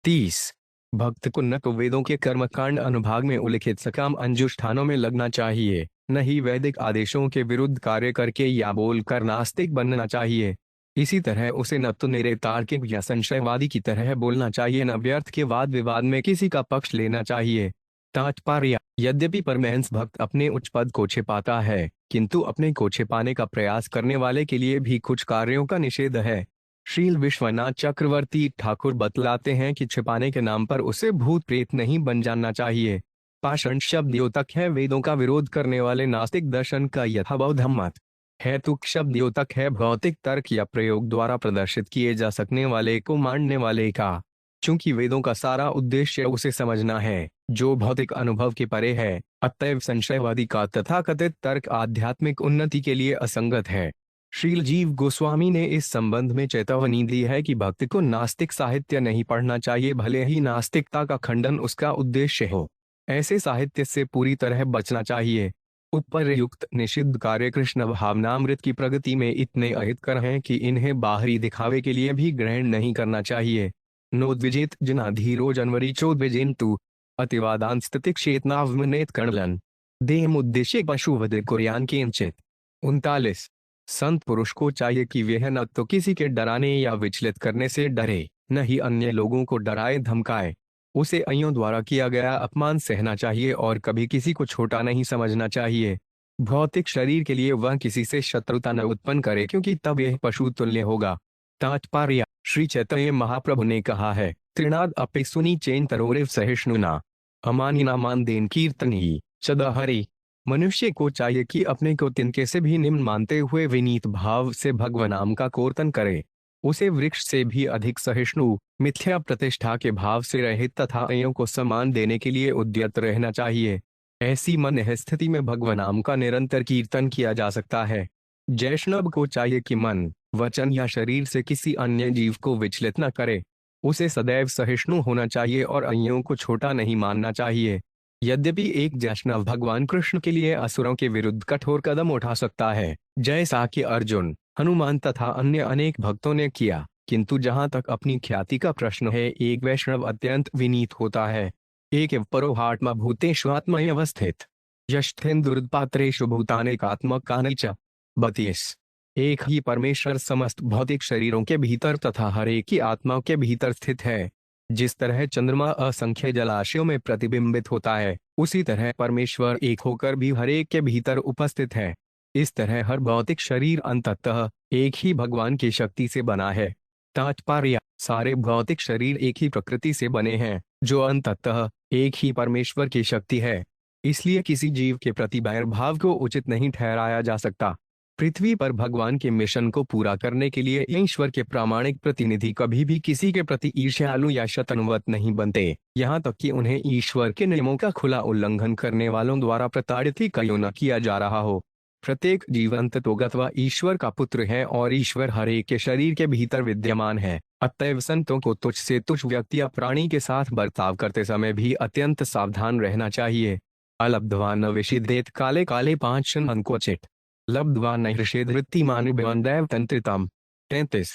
S1: 30। भक्त को न तो वेदों के कर्मकांड अनुभाग में उल्लिखित सकाम अनुष्ठानों में लगना चाहिए, न ही वैदिक आदेशों के विरुद्ध कार्य करके या बोलकर नास्तिक बनना चाहिए। इसी तरह उसे न तो निरतार्किक या संशयवादी की तरह बोलना चाहिए, न व्यर्थ के वाद विवाद में किसी का पक्ष लेना चाहिए। तात्पर्य, यद्यपि परमहंस भक्त अपने उच्च पद को छिपाता है, किंतु अपने को छिपाने का प्रयास करने वाले के लिए भी कुछ कार्यों का निषेध है। श्रील विश्वनाथ चक्रवर्ती ठाकुर बतलाते हैं कि छिपाने के नाम पर उसे भूत प्रेत नहीं बन जाना चाहिए। पाषाण शब्द द्योतक है वेदों का विरोध करने वाले नास्तिक दर्शन का यथाबौद्ध मत। हेतुक शब्द द्योतक है भौतिक तर्क या प्रयोग द्वारा प्रदर्शित किए जा सकने वाले को मानने वाले का। चूंकि वेदों का सारा उद्देश्य उसे समझना है जो भौतिक अनुभव के परे है, अतएव संशयवादी का तथाकथित तर्क आध्यात्मिक उन्नति के लिए असंगत है। श्रील जीव गोस्वामी ने इस संबंध में चेतावनी दी है कि भक्त को नास्तिक साहित्य नहीं पढ़ना चाहिए, भले ही नास्तिकता का खंडन उसका उद्देश्य हो। ऐसे साहित्य से पूरी तरह बचना चाहिए। उपरयुक्त निषिद्ध कार्य कृष्ण भावनामृत की प्रगति में इतने अहितकर हैं कि इन्हें बाहरी दिखावे के लिए भी ग्रहण नहीं करना चाहिए। नोद्विजेत जना धीरो जनवरी चोद्विजेन्तु अतिवादान स्थितिक चेतनावमनेत कर्णलन देह उद्देश्य पशुवध कुर्यान किंचित। 39। संत पुरुष को चाहिए कि वह न तो किसी के डराने या विचलित करने से डरे, न ही अन्य लोगों को डराए धमकाए। उसे अन्यों द्वारा किया गया अपमान सहना चाहिए और कभी किसी को छोटा नहीं समझना चाहिए। भौतिक शरीर के लिए वह किसी से शत्रुता न उत्पन्न करे, क्योंकि तब यह पशु तुल्य होगा। तात्पर्य, श्री चैतन्य महाप्रभु ने कहा है, त्रिनाद अपि सुनी चेन तरोरिव सहिष्णुना अमानिना मान देन कीर्तनी चदा हरि। मनुष्य को चाहिए कि अपने को तिनके से भी निम्न मानते हुए विनीत भाव से भगवनाम का कीर्तन करे। उसे वृक्ष से भी अधिक सहिष्णु, मिथ्या प्रतिष्ठा के भाव से रहित तथा अन्यों को सम्मान देने के लिए उद्यत रहना चाहिए। ऐसी मन स्थिति में भगवनाम का निरंतर कीर्तन किया जा सकता है। वैष्णव को चाहिए कि मन, वचन या शरीर से किसी अन्य जीव को विचलित न करे। उसे सदैव सहिष्णु होना चाहिए और अन्यों को छोटा नहीं मानना चाहिए। यद्यपि एक वैष्णव भगवान कृष्ण के लिए असुरों के विरुद्ध कठोर कदम उठा सकता है, जैसा कि अर्जुन, हनुमान तथा अन्य अनेक भक्तों ने किया, किंतु जहां तक अपनी ख्याति का प्रश्न है, एक वैष्णव अत्यंत विनीत होता है। एक परोहात्मा भूतेषु आत्मव्यवस्थित यस्थेन्दुर्पात्रेषु भूतानेकात्मकानि च 32। एक ही परमेश्वर समस्त भौतिक शरीरों के भीतर तथा हर एक की आत्मा के भीतर स्थित है। जिस तरह चंद्रमा असंख्य जलाशयों में प्रतिबिंबित होता है, उसी तरह परमेश्वर एक होकर भी हर एक के भीतर उपस्थित है। इस तरह हर भौतिक शरीर अंततः एक ही भगवान की शक्ति से बना है। तात्पर्य: सारे भौतिक शरीर एक ही प्रकृति से बने हैं, जो अंततः एक ही परमेश्वर की शक्ति है। इसलिए किसी जीव के प्रति वैरभाव को उचित नहीं ठहराया जा सकता। पृथ्वी पर भगवान के मिशन को पूरा करने के लिए ईश्वर के प्रामाणिक प्रतिनिधि कभी भी किसी के प्रति ईर्ष्यालु या शतनुवत नहीं बनते, यहाँ तक कि उन्हें ईश्वर के नियमों का खुला उल्लंघन करने वालों द्वारा प्रताड़ित ही क्यों न किया जा रहा हो। प्रत्येक जीव अंततोगत्वा ईश्वर का पुत्र है और ईश्वर हर एक के शरीर के भीतर विद्यमान है। अतएव संतों को तुच्छ से तुच्छ व्यक्ति या प्राणी के साथ बर्ताव करते समय भी अत्यंत सावधान रहना चाहिए। अलब्ध्वा न विषिदेत काले काले 5 अंकोचित लब्ध्वा न हृषेद वृत्तिमान दैव तंत्रितम। 33।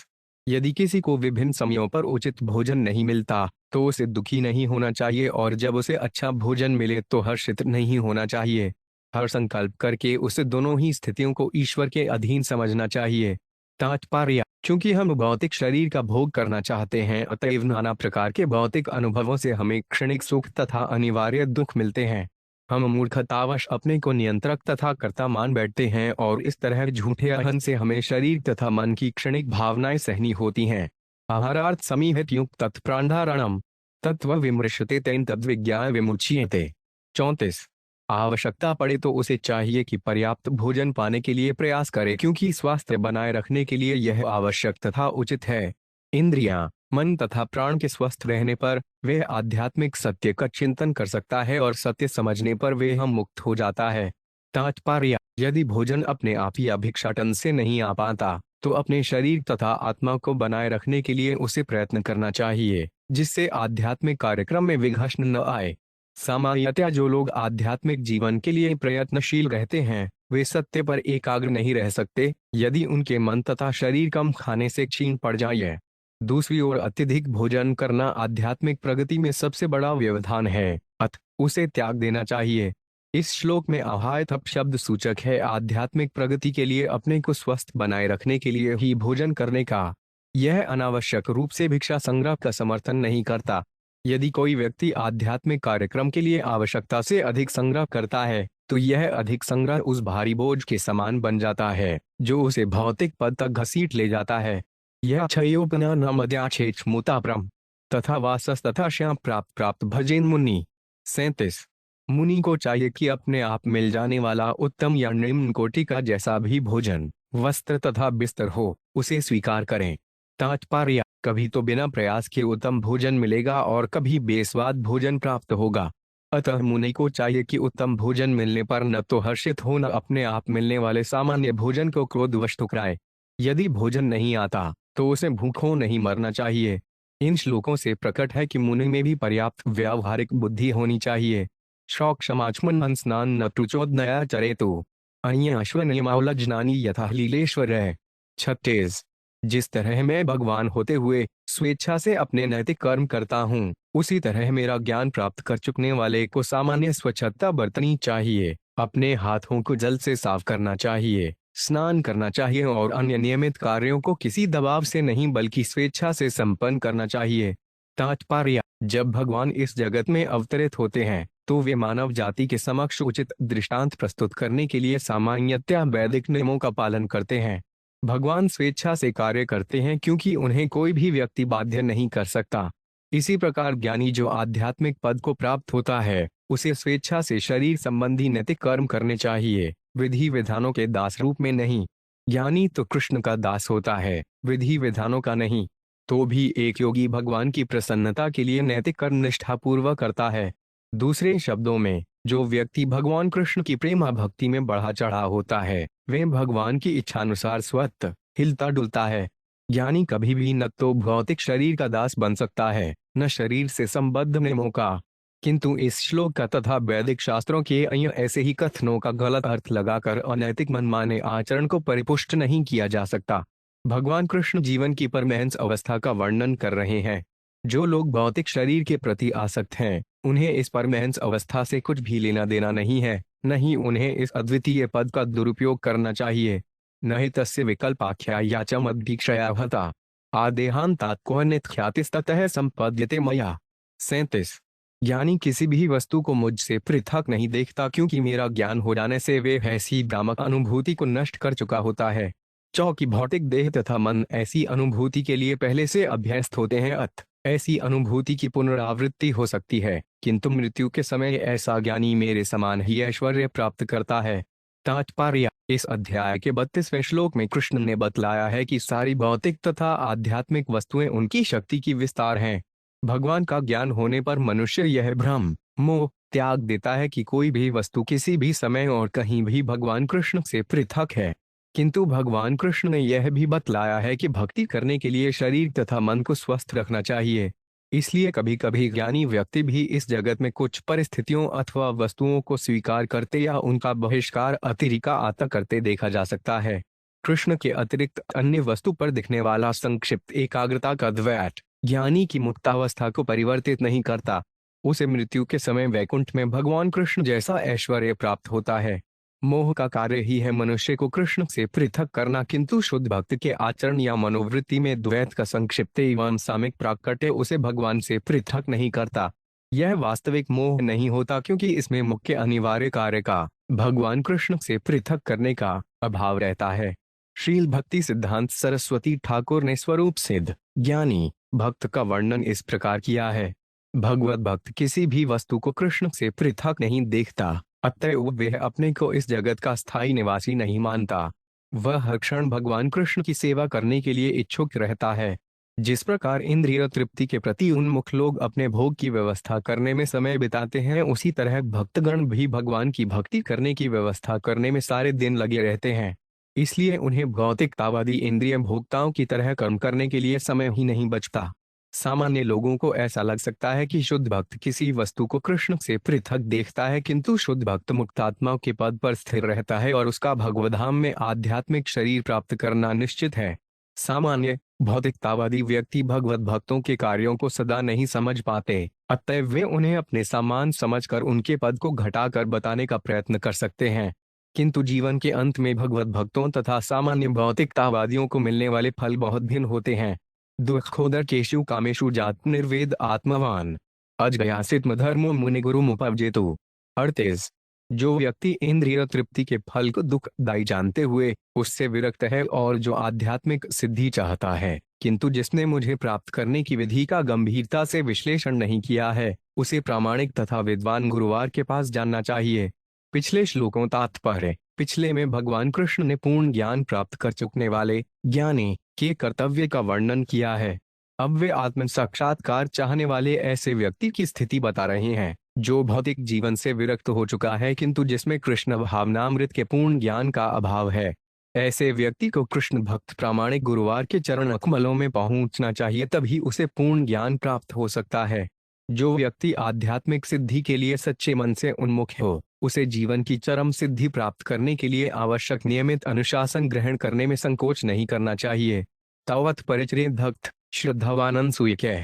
S1: यदि किसी को विभिन्न समयों पर उचित भोजन नहीं मिलता, तो उसे दुखी नहीं होना चाहिए, और जब उसे अच्छा भोजन मिले तो हर्षित नहीं होना चाहिए। हर संकल्प करके उसे दोनों ही स्थितियों को ईश्वर के अधीन समझना चाहिए। तात्पर्य: क्योंकि हम भौतिक शरीर का भोग करना चाहते हैं, अतएव नाना प्रकार के भौतिक अनुभवों से हमें क्षणिक सुख तथा अनिवार्य दुख मिलते हैं। हम मूर्खतावश अपने को नियंत्रक तथा कर्ता मान बैठते हैं, और इस तरह झूठे अहं से हमें शरीर तथा मन की क्षणिक भावनाएं सहनी होती हैं। आहारार्थ समीहित युक्त तत्प्रांधारणम तत्व विमृशते तेन तद्विज्ञा विमुच्यते। 34। आवश्यकता पड़े तो उसे चाहिए कि पर्याप्त भोजन पाने के लिए प्रयास करे, क्योंकि स्वास्थ्य बनाए रखने के लिए यह आवश्यक तथा उचित है। इंद्रियां, मन तथा प्राण के स्वस्थ रहने पर वह आध्यात्मिक सत्य का चिंतन कर सकता है, और सत्य समझने पर वह मुक्त हो जाता है। तात्पर्य: यदि भोजन अपने आप या भिक्षाटन से नहीं आ पाता, तो अपने शरीर तथा आत्मा को बनाए रखने के लिए उसे प्रयत्न करना चाहिए, जिससे आध्यात्मिक कार्यक्रम में विघ्न न आए। सामान्यतया जो लोग आध्यात्मिक जीवन के लिए प्रयत्नशील रहते हैं, वे सत्य पर एकाग्र नहीं रह सकते, यदि उनके मन तथा शरीर कम खाने से क्षीण पड़ जाए। दूसरी ओर अत्यधिक भोजन करना आध्यात्मिक प्रगति में सबसे बड़ा व्यवधान है, अतः उसे त्याग देना चाहिए। इस श्लोक में आहायथप शब्द सूचक है आध्यात्मिक प्रगति के लिए अपने को स्वस्थ बनाए रखने के लिए ही भोजन करने का। यह अनावश्यक रूप से भिक्षा संग्रह का समर्थन नहीं करता। यदि कोई व्यक्ति आध्यात्मिक कार्यक्रम के लिए आवश्यकता से अधिक संग्रह करता है, तो यह अधिक संग्रह उस भारी बोझ के समान बन जाता है, जो उसे भौतिक पद तक घसीट ले जाता है। यह क्षयोपना न मद्याक्षेक्षमुताप्रम तथा वासस तथा श्याम प्राप्त प्राप्त भजेन मुनि। 37। मुनि को चाहिए कि अपने आप मिल जाने वाला उत्तम या निम्न कोटि का जैसा भी भोजन, वस्त्र तथा बिस्तर हो, उसे स्वीकार करें। तात्पर्य: कभी तो बिना प्रयास के उत्तम भोजन मिलेगा और कभी बेस्वाद भोजन प्राप्त होगा। अतः मुनि को चाहिए कि उत्तम भोजन मिलने पर न तो हर्षित हो, न अपने आप मिलने वाले सामान्य भोजन को क्रोधवश ठुकराए। यदि भोजन नहीं आता, तो उसे भूखों नहीं मरना चाहिए। इन श्लोकों से प्रकट है कि मुनि में भी पर्याप्त व्यावहारिक बुद्धि होनी चाहिए। शौक क्षमाचमन स्नान न तुचोदनया चरेतु अन्य अश्वनियमावलज्नानी यथा लीलेश्वर। 36। जिस तरह मैं भगवान होते हुए स्वेच्छा से अपने नैतिक कर्म करता हूँ, उसी तरह मेरा ज्ञान प्राप्त कर चुकने वाले को सामान्य स्वच्छता बरतनी चाहिए। अपने हाथों को जल से साफ करना चाहिए, स्नान करना चाहिए, और अन्य नियमित कार्यों को किसी दबाव से नहीं बल्कि स्वेच्छा से संपन्न करना चाहिए। तात्पर्य: जब भगवान इस जगत में अवतरित होते हैं, तो वे मानव जाति के समक्ष उचित दृष्टांत प्रस्तुत करने के लिए सामान्यतया वैदिक नियमों का पालन करते हैं। भगवान स्वेच्छा से कार्य करते हैं, क्योंकि उन्हें कोई भी व्यक्ति बाध्य नहीं कर सकता। इसी प्रकार ज्ञानी जो आध्यात्मिक पद को प्राप्त होता है, उसे स्वेच्छा से शरीर संबंधी नैतिक कर्म करने चाहिए, विधि विधानों के दास रूप में नहीं। ज्ञानी तो कृष्ण का दास होता है, विधि विधानों का नहीं। तो भी एक योगी भगवान की प्रसन्नता के लिए नैतिक कर्म निष्ठापूर्वक करता है। दूसरे शब्दों में, जो व्यक्ति भगवान कृष्ण की प्रेमा भक्ति में बढ़ा चढ़ा होता है, वह भगवान की इच्छानुसार स्वतः हिलता डुलता है। ज्ञानी कभी भी न तो भौतिक शरीर का दास बन सकता है, न शरीर से संबद्ध नियमों का। किंतु इस श्लोक का तथा वैदिक शास्त्रों के अन्य ऐसे ही कथनों का गलत अर्थ लगाकर अनैतिक मनमाने आचरण को परिपुष्ट नहीं किया जा सकता। भगवान कृष्ण जीवन की परमहंस अवस्था का वर्णन कर रहे हैं। जो लोग भौतिक शरीर के प्रति आसक्त हैं, उन्हें इस परमहंस अवस्था से कुछ भी लेना देना नहीं है, नहीं उन्हें इस अद्वितीय पद का दुरुपयोग करना चाहिए। न हि तस्य विकल्पाख्या या च मद्भिक्षया भता आदेहांतात क्वचित् ख्यातिस्ततः संपद्यते मया। 37। ज्ञानी किसी भी वस्तु को मुझसे पृथक नहीं देखता, क्योंकि मेरा ज्ञान हो जाने से वे ऐसी भ्रामक अनुभूति को नष्ट कर चुका होता है। चौकी भौतिक देह तथा मन ऐसी अनुभूति के लिए पहले से अभ्यस्त होते हैं, ऐसी अनुभूति की पुनरावृत्ति हो सकती है, किंतु मृत्यु के समय ऐसा ज्ञानी मेरे समान ही ऐश्वर्य प्राप्त करता है। तात्पर्य: इस अध्याय के 32वें श्लोक में कृष्ण ने बतलाया है कि सारी भौतिक तथा आध्यात्मिक वस्तुएं उनकी शक्ति की विस्तार हैं। भगवान का ज्ञान होने पर मनुष्य यह भ्रम मोह त्याग देता है कि कोई भी वस्तु किसी भी समय और कहीं भी भगवान कृष्ण से पृथक है। किंतु भगवान कृष्ण ने यह भी बतलाया है कि भक्ति करने के लिए शरीर तथा मन को स्वस्थ रखना चाहिए। इसलिए कभी कभी ज्ञानी व्यक्ति भी इस जगत में कुछ परिस्थितियों अथवा वस्तुओं को स्वीकार करते या उनका बहिष्कार अतिरिका आता करते देखा जा सकता है। कृष्ण के अतिरिक्त अन्य वस्तु पर दिखने वाला संक्षिप्त एकाग्रता का द्वैत ज्ञानी की मुक्तावस्था को परिवर्तित नहीं करता। उसे मृत्यु के समय वैकुंठ में भगवान कृष्ण जैसा ऐश्वर्य प्राप्त होता है। मोह का कार्य ही है मनुष्य को कृष्ण से पृथक करना, किंतु शुद्ध भक्त के आचरण या मनोवृत्ति में द्वैत का संक्षिप्त एवं सामिक प्राकट्य उसे भगवान से पृथक नहीं करता। यह वास्तविक मोह नहीं होता, क्योंकि इसमें मुख्य अनिवार्य कार्य का भगवान कृष्ण से पृथक करने का अभाव रहता है। श्रील भक्ति सिद्धांत सरस्वती ठाकुर ने स्वरूप सिद्ध ज्ञानी भक्त का वर्णन इस प्रकार किया है। भगवत भक्त किसी भी वस्तु को कृष्ण से पृथक नहीं देखता, अतएव वह अपने को इस जगत का स्थायी निवासी नहीं मानता। वह हर क्षण भगवान कृष्ण की सेवा करने के लिए इच्छुक रहता है। जिस प्रकार इंद्रिय तृप्ति के प्रति उन्मुख लोग अपने भोग की व्यवस्था करने में समय बिताते हैं, उसी तरह भक्तगण भी भगवान की भक्ति करने की व्यवस्था करने में सारे दिन लगे रहते हैं। इसलिए उन्हें भौतिकतावादी इंद्रिय भोक्ताओं की तरह कर्म करने के लिए समय ही नहीं बचता। सामान्य लोगों को ऐसा लग सकता है कि शुद्ध भक्त किसी वस्तु को कृष्ण से पृथक देखता है, किंतु शुद्ध भक्त मुक्तात्मा के पद पर स्थिर रहता है और उसका भगवधाम में आध्यात्मिक शरीर प्राप्त करना निश्चित है। सामान्य भौतिकतावादी व्यक्ति भगवत भक्तों के कार्यों को सदा नहीं समझ पाते, अतएव वे उन्हें अपने समान समझकर उनके पद को घटाकर बताने का प्रयत्न कर सकते हैं। किंतु जीवन के अंत में भगवत भक्तों तथा सामान्य भौतिकतावादियों को मिलने वाले फल बहुत भिन्न होते हैं। दुखोदर केशु कामेशु जात निर्वेद आत्मवान अजगयासित धर्मो मुनि गुरु मुपजेतु। 38। जो व्यक्ति इंद्रिय तृप्ति के फल को दुखदायी जानते हुए उससे विरक्त है और जो आध्यात्मिक सिद्धि चाहता है, किंतु जिसने मुझे प्राप्त करने की विधि का गंभीरता से विश्लेषण नहीं किया है, उसे प्रामाणिक तथा विद्वान गुरुवार के पास जानना चाहिए। पिछले श्लोकों तात्पर्य: पिछले में भगवान कृष्ण ने पूर्ण ज्ञान प्राप्त कर चुकने वाले ज्ञानी के कर्तव्य का वर्णन किया है। अब वे आत्म साक्षात्कार चाहने वाले ऐसे व्यक्ति की स्थिति बता रहे हैं जो भौतिक जीवन से विरक्त हो चुका है, किंतु जिसमें कृष्ण भावनामृत के पूर्ण ज्ञान का अभाव है। ऐसे व्यक्ति को कृष्ण भक्त प्रामाणिक गुरुवार के चरण कमलों में पहुंचना चाहिए, तभी उसे पूर्ण ज्ञान प्राप्त हो सकता है। जो व्यक्ति आध्यात्मिक सिद्धि के लिए सच्चे मन से उन्मुख हो, उसे जीवन की चरम सिद्धि प्राप्त करने के लिए आवश्यक नियमित अनुशासन ग्रहण करने में संकोच नहीं करना चाहिए। तावत परिचरे भक्त श्रद्धावानंद सुयके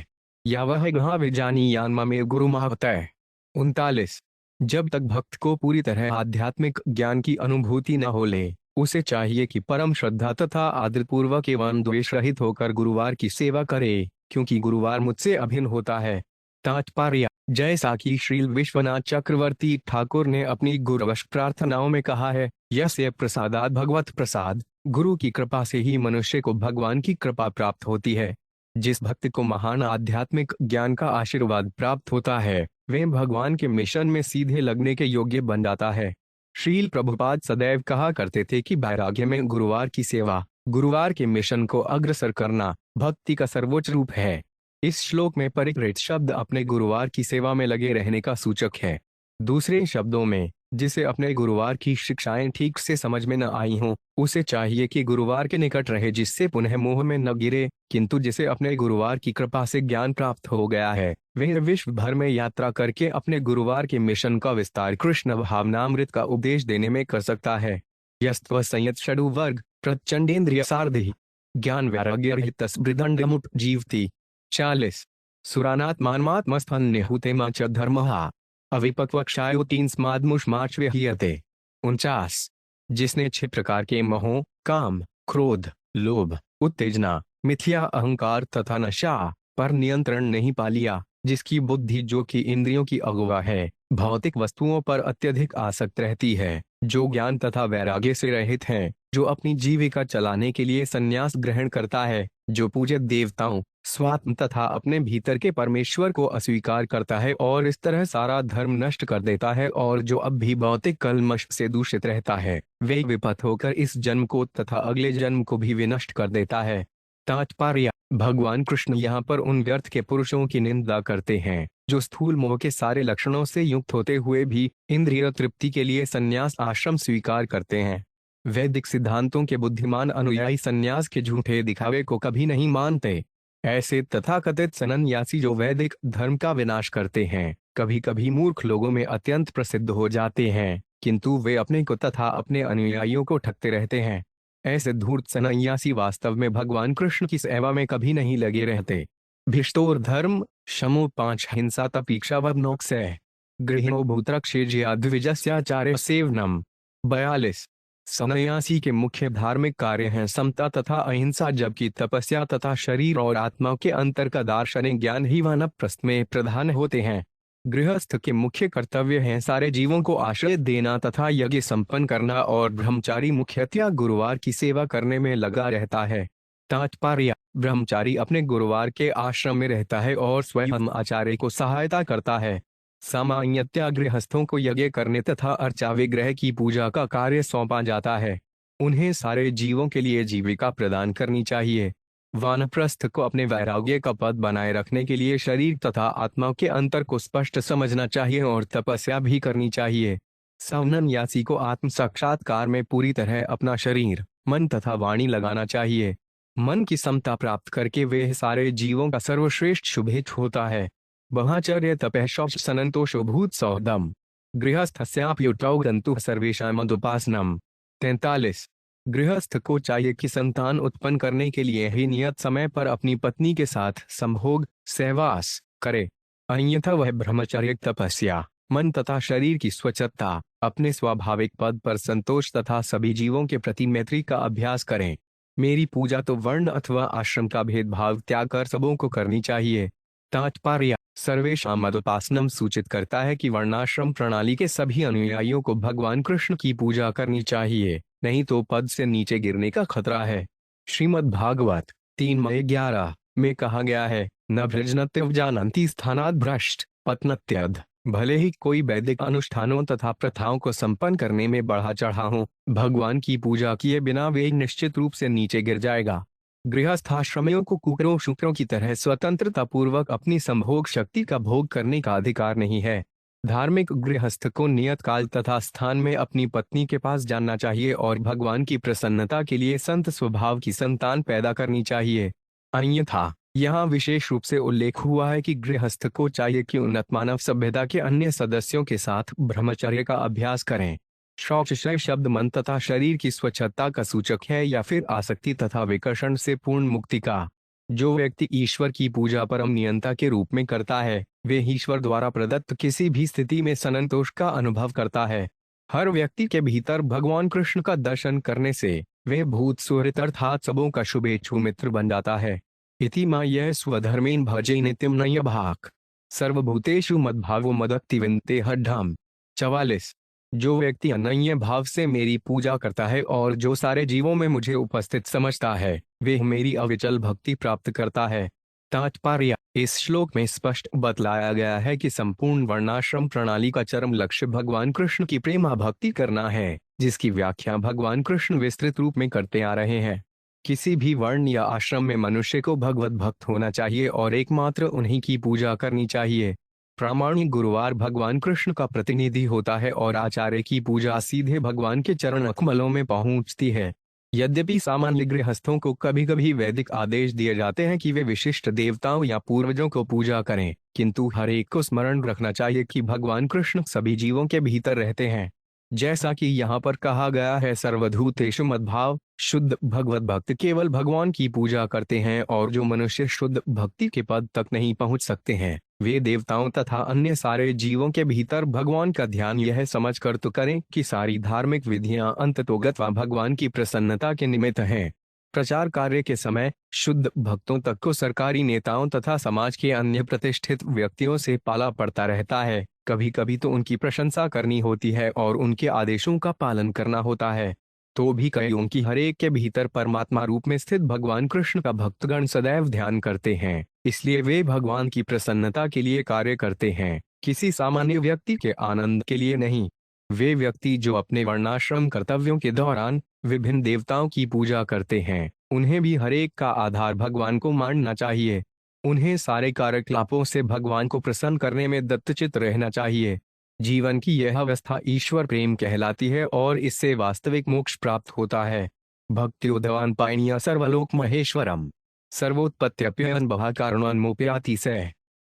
S1: या वह गहा विजानी यानमा में गुरु महावतय। 39। जब तक भक्त को पूरी तरह आध्यात्मिक ज्ञान की अनुभूति न हो ले, उसे चाहिए कि परम श्रद्धा तथा आदरपूर्वक एवं द्वेष रहित होकर गुरुवार की सेवा करे, क्योंकि गुरुवार मुझसे अभिन्न होता है। तात्पर्य: जैसा कि श्रील विश्वनाथ चक्रवर्ती ठाकुर ने अपनी गुरुवश प्रार्थनाओं में कहा है, यस्य प्रसादात् भगवत प्रसाद, गुरु की कृपा से ही मनुष्य को भगवान की कृपा प्राप्त होती है। जिस भक्त को महान आध्यात्मिक ज्ञान का आशीर्वाद प्राप्त होता है, वे भगवान के मिशन में सीधे लगने के योग्य बन जाता है। श्रील प्रभुपाद सदैव कहा करते थे कि वैराग्य में गुरुवार की सेवा, गुरुवार के मिशन को अग्रसर करना भक्ति का सर्वोच्च रूप है। इस श्लोक में परिकृत शब्द अपने गुरुवार की सेवा में लगे रहने का सूचक है। दूसरे शब्दों में जिसे अपने गुरुवार की शिक्षाएं ठीक से समझ में न आई हों, उसे चाहिए कि गुरुवार के निकट रहे जिससे पुनः मोह में न गिरे, किंतु जिसे अपने गुरुवार की कृपा से ज्ञान प्राप्त हो गया है, वह विश्व भर में यात्रा करके अपने गुरुवार के मिशन का विस्तार कृष्ण भावनामृत का उपदेश देने में कर सकता है। यस्त्व संयत षडु वर्ग प्रचंडेन्द्रिय सारधि ज्ञान वैराग्य रहित मृदंडमुट जीवती। 40 सुरानात्मात्मस्थन निहुते च धर्महा अविपक्वक्षायो तीन स्माद्मुष्माच्व्यहीयते। 49 जिसने 6 प्रकार के मोहों काम, क्रोध, लोभ, उत्तेजना, मिथ्या अहंकार तथा नशा पर नियंत्रण नहीं पा लिया, जिसकी बुद्धि जो कि इंद्रियों की अगुवा है, भौतिक वस्तुओं पर अत्यधिक आसक्त रहती है, जो ज्ञान तथा वैराग्य से रहित है, जो अपनी जीविका चलाने के लिए संन्यास ग्रहण करता है, जो पूज्य देवताओं, स्वात्म तथा अपने भीतर के परमेश्वर को अस्वीकार करता है और इस तरह सारा धर्म नष्ट कर देता है, और जो अब भी भौतिक कल्मश से दूषित रहता है, वे विपथ होकर इस जन्म को तथा अगले जन्म को भी विनष्ट कर देता है। तात्पर्य: भगवान कृष्ण यहाँ पर उन व्यर्थ के पुरुषों की निंदा करते हैं जो स्थूल मोह के सारे लक्षणों से युक्त होते हुए भी इंद्रिय तृप्ति के लिए संन्यास आश्रम स्वीकार करते हैं। वैदिक सिद्धांतों के बुद्धिमान अनुयायी संन्यास के झूठे दिखावे को कभी नहीं मानते। ऐसे तथाकथित सन्यासी जो वैदिक धर्म का विनाश करते हैं, कभी कभी मूर्ख लोगों में अत्यंत प्रसिद्ध हो जाते हैं, किंतु वे अपने को तथा अपने अनुयायियों को ठगते रहते हैं। ऐसे धूर्त सन्यासी वास्तव में भगवान कृष्ण की सेवा में कभी नहीं लगे रहते। भिष्टोर धर्म शमो 5 हिंसा तपीक्षा वनोक्षय गृहिणो भूत्रक्षेज्या द्विजस्याचार्य सेवनम। 42 सन्यासी के मुख्य धार्मिक कार्य हैं समता तथा अहिंसा, जबकि तपस्या तथा शरीर और आत्मा के अंतर का दार्शनिक ज्ञान ही वानप्रस्थ में प्रधान होते हैं। गृहस्थ के मुख्य कर्तव्य हैं सारे जीवों को आश्रय देना तथा यज्ञ संपन्न करना, और ब्रह्मचारी मुख्यतया गुरुवार की सेवा करने में लगा रहता है। तात्पर्य: ब्रह्मचारी अपने गुरुवार के आश्रम में रहता है और स्वयं आचार्य को सहायता करता है। सामान्यतया गृहस्थों को यज्ञ करने तथा अर्चा विग्रह की पूजा का कार्य सौंपा जाता है। उन्हें सारे जीवों के लिए जीविका प्रदान करनी चाहिए। वानप्रस्थ को अपने वैराग्य का पद बनाए रखने के लिए शरीर तथा आत्मा के अंतर को स्पष्ट समझना चाहिए और तपस्या भी करनी चाहिए। सन्यासी को आत्म साक्षात्कार में पूरी तरह अपना शरीर, मन तथा वाणी लगाना चाहिए। मन की समता प्राप्त करके वे सारे जीवों का सर्वश्रेष्ठ शुभेच्छ होता है। ब्रह्मचर्य तपः शौच संतोषो भूत सौदम गृहस्थस्याप्युतौ गन्तुः सर्वेषां मदुपासनम्। 43 गृहस्थ को चाहिए कि संतान उत्पन्न करने के लिए ही नियत समय पर अपनी पत्नी के साथ संभोग सहवास करे, अन्यथा वह ब्रह्मचर्य तपस्या, मन तथा शरीर की स्वच्छता, अपने स्वाभाविक पद पर संतोष तथा सभी जीवों के प्रति मैत्री का अभ्यास करें। मेरी पूजा तो वर्ण अथवा आश्रम का भेदभाव त्याग कर सबों को करनी चाहिए। तात्पर्य: सर्वेषां मदुपासनम सूचित करता है कि वर्णाश्रम प्रणाली के सभी अनुयायियों को भगवान कृष्ण की पूजा करनी चाहिए, नहीं तो पद से नीचे गिरने का खतरा है। श्रीमद् भागवत 3:11 में कहा गया है, न भ्रजनत्यव जानन्ति स्थानात् भ्रष्ट पतनत्यध। भले ही कोई वैदिक अनुष्ठानों तथा प्रथाओं को संपन्न करने में बढ़ा चढ़ा हो, भगवान की पूजा किए बिना वे निश्चित रूप से नीचे गिर जाएगा। गृहस्थाश्रमियों को कुकरों शुकरों की तरह स्वतंत्रता पूर्वक अपनी संभोग शक्ति का भोग करने का अधिकार नहीं है। धार्मिक गृहस्थ को नियत काल तथा स्थान में अपनी पत्नी के पास जाना चाहिए और भगवान की प्रसन्नता के लिए संत स्वभाव की संतान पैदा करनी चाहिए। अन्यथा यहाँ विशेष रूप से उल्लेख हुआ है कि गृहस्थ को चाहिए कि उन्नत मानव सभ्यता के अन्य सदस्यों के साथ ब्रह्मचर्य का अभ्यास करें। शौचशय शब्द मन तथा शरीर की स्वच्छता का सूचक है या फिर आसक्ति तथा विकर्षण से पूर्ण मुक्ति का। जो व्यक्ति ईश्वर की पूजा परम नियंता के रूप में करता है, वे ईश्वर द्वारा प्रदत्त किसी भी स्थिति में संतोष का अनुभव करता है। हर व्यक्ति के भीतर भगवान कृष्ण का दर्शन करने से वे भूत सुहृत अर्थात सबों का शुभेच्छु मित्र बन जाता है। इति यह स्वधर्मेन भजे नित्यम नय भाक सर्वभूतेषु मद्भावो मदक्तिविन्ते हड्ढम। 44 जो व्यक्ति अनन्य भाव से मेरी पूजा करता है और जो सारे जीवों में मुझे उपस्थित समझता है, वे मेरी अविचल भक्ति प्राप्त करता है। तात्पर्य: इस श्लोक में स्पष्ट बतलाया गया है कि संपूर्ण वर्णाश्रम प्रणाली का चरम लक्ष्य भगवान कृष्ण की प्रेमा भक्ति करना है, जिसकी व्याख्या भगवान कृष्ण विस्तृत रूप में करते आ रहे हैं। किसी भी वर्ण या आश्रम में मनुष्य को भगवत भक्त होना चाहिए और एकमात्र उन्हीं की पूजा करनी चाहिए। प्रामाणिक गुरुवार भगवान कृष्ण का प्रतिनिधि होता है और आचार्य की पूजा सीधे भगवान के चरण कमलों में पहुंचती है। यद्यपि सामान्य गृहस्थों को कभी कभी वैदिक आदेश दिए जाते हैं कि वे विशिष्ट देवताओं या पूर्वजों को पूजा करें, किंतु हर एक को स्मरण रखना चाहिए कि भगवान कृष्ण सभी जीवों के भीतर रहते हैं। जैसा कि यहाँ पर कहा गया है, सर्वभूतेषु मद्भाव, शुद्ध भगवत भक्त केवल भगवान की पूजा करते हैं, और जो मनुष्य शुद्ध भक्ति के पद तक नहीं पहुंच सकते हैं, वे देवताओं तथा अन्य सारे जीवों के भीतर भगवान का ध्यान यह समझकर तो करें कि सारी धार्मिक विधियां अंततोगत्वा भगवान की प्रसन्नता के निमित्त हैं। प्रचार कार्य के समय शुद्ध भक्तों तक को सरकारी नेताओं तथा समाज के अन्य प्रतिष्ठित व्यक्तियों से पाला पड़ता रहता है। कभी कभी तो उनकी प्रशंसा करनी होती है और उनके आदेशों का पालन करना होता है। तो भी कईयों की हर एक के भीतर परमात्मा रूप में स्थित भगवान कृष्ण का भक्तगण सदैव ध्यान करते हैं, इसलिए वे भगवान की प्रसन्नता के लिए कार्य करते हैं, किसी सामान्य व्यक्ति के आनंद के लिए नहीं। वे व्यक्ति जो अपने वर्णाश्रम कर्तव्यों के दौरान विभिन्न देवताओं की पूजा करते हैं, उन्हें भी हर एक का आधार भगवान को मानना चाहिए। उन्हें सारे कार्यकलापों से भगवान को प्रसन्न करने में दत्तचित्त रहना चाहिए। जीवन की यह अवस्था ईश्वर प्रेम कहलाती है और इससे वास्तविक मोक्ष प्राप्त होता है। भक्त्योदवान पायनिया सर्वलोक महेश्वरम सर्वोत्पत्त्यप्ययन भवा कारणोन्मोपयाति से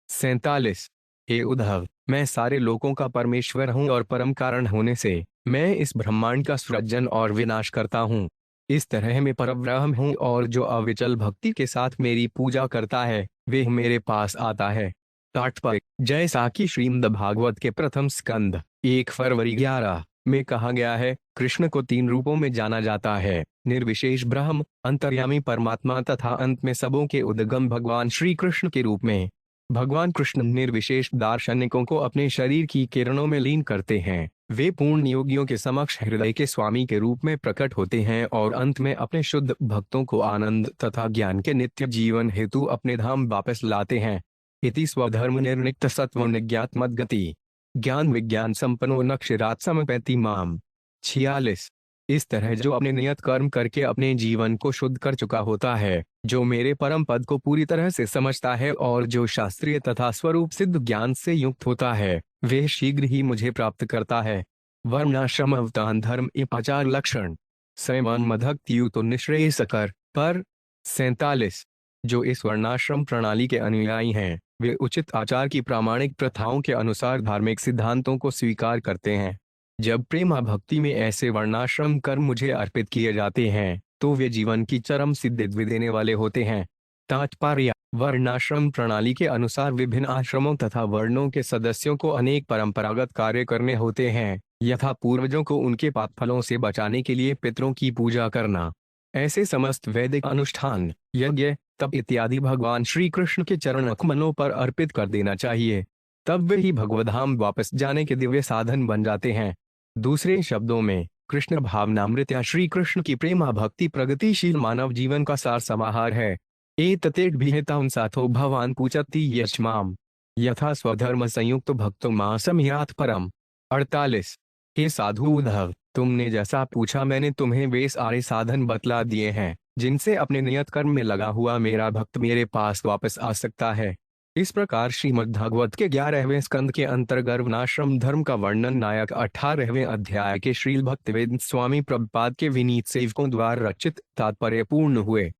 S1: 47। हे उद्धव, मैं सारे लोकों का परमेश्वर हूँ और परम कारण होने से मैं इस ब्रह्मांड का सृजन और विनाश करता हूँ। इस तरह मैं परब्रह्म हूँ और जो अविचल भक्ति के साथ मेरी पूजा करता है वे मेरे पास आता है। तात्पर्य, जैसा कि श्रीमद् भागवत के प्रथम स्कंद 1 फरवरी 11 में कहा गया है, कृष्ण को 3 रूपों में जाना जाता है: निर्विशेष ब्रह्म, अंतर्यामी परमात्मा तथा अंत में सबों के उद्गम भगवान श्री कृष्ण के रूप में। भगवान कृष्ण निर्विशेष दार्शनिकों को अपने शरीर की किरणों में लीन करते हैं। वे पूर्ण योगियों के समक्ष हृदय के स्वामी के रूप में प्रकट होते हैं और अंत में अपने शुद्ध भक्तों को आनंद तथा ज्ञान के नित्य जीवन हेतु अपने धाम वापस लाते हैं। इति स्वधर्म निर्निक्त सत्व निज्ञात मद्गति ज्ञान विज्ञान संपन्नो नक्षरात समपैति माम। 46। इस तरह जो अपने नियत कर्म करके अपने जीवन को शुद्ध कर चुका होता है, जो मेरे परम पद को पूरी तरह से समझता है और जो शास्त्रीय तथा स्वरूप सिद्ध ज्ञान से युक्त होता है, वे शीघ्र ही मुझे प्राप्त करता है। वर्णाश्रम अवतान धर्म आचार लक्षण स्वयं मधक्तियुतो निःश्रेयसकर पर 47। जो इस वर्णाश्रम प्रणाली के अनुयायी हैं, वे उचित आचार की प्रामाणिक प्रथाओं के अनुसार धार्मिक सिद्धांतों को स्वीकार करते हैं। जब प्रेमा भक्ति में ऐसे वर्णाश्रम कर्म मुझे अर्पित किए जाते हैं, तो वे जीवन की चरम सिद्धि देने वाले होते हैं। तात्पर्य, वर्णाश्रम प्रणाली के अनुसार विभिन्न आश्रमों तथा वर्णों के सदस्यों को अनेक परंपरागत कार्य करने होते हैं, यथा पूर्वजों को उनके पाप फलों से बचाने के लिए पितरों की पूजा करना। ऐसे समस्त वैदिक अनुष्ठान, यज्ञ, तप इत्यादि भगवान श्री कृष्ण के चरण कमलों पर अर्पित कर देना चाहिए। तब वे ही भगवधाम वापस जाने के दिव्य साधन बन जाते हैं। दूसरे शब्दों में, कृष्ण भावनामृत या श्री कृष्ण की प्रेमा भक्ति प्रगतिशील मानव जीवन का सार समाहार है। एततेट विहितं साथो भवान पूजति यस्माम यथा स्वधर्म संयुक्त भक्तो मासम यात परम। 48। हे साधु उद्धव, तुमने जैसा पूछा मैंने तुम्हें वे सारे साधन बतला दिए हैं, जिनसे अपने नियत कर्म में लगा हुआ मेरा भक्त मेरे पास वापस आ सकता है। इस प्रकार श्रीमद्भागवत के 11वें स्कंद के अंतर्गत वर्णाश्रम धर्म का वर्णन नायक 18वें अध्याय के श्रील भक्तिवेदांत स्वामी प्रभुपाद के विनीत सेवकों द्वारा रचित तात्पर्य पूर्ण हुए।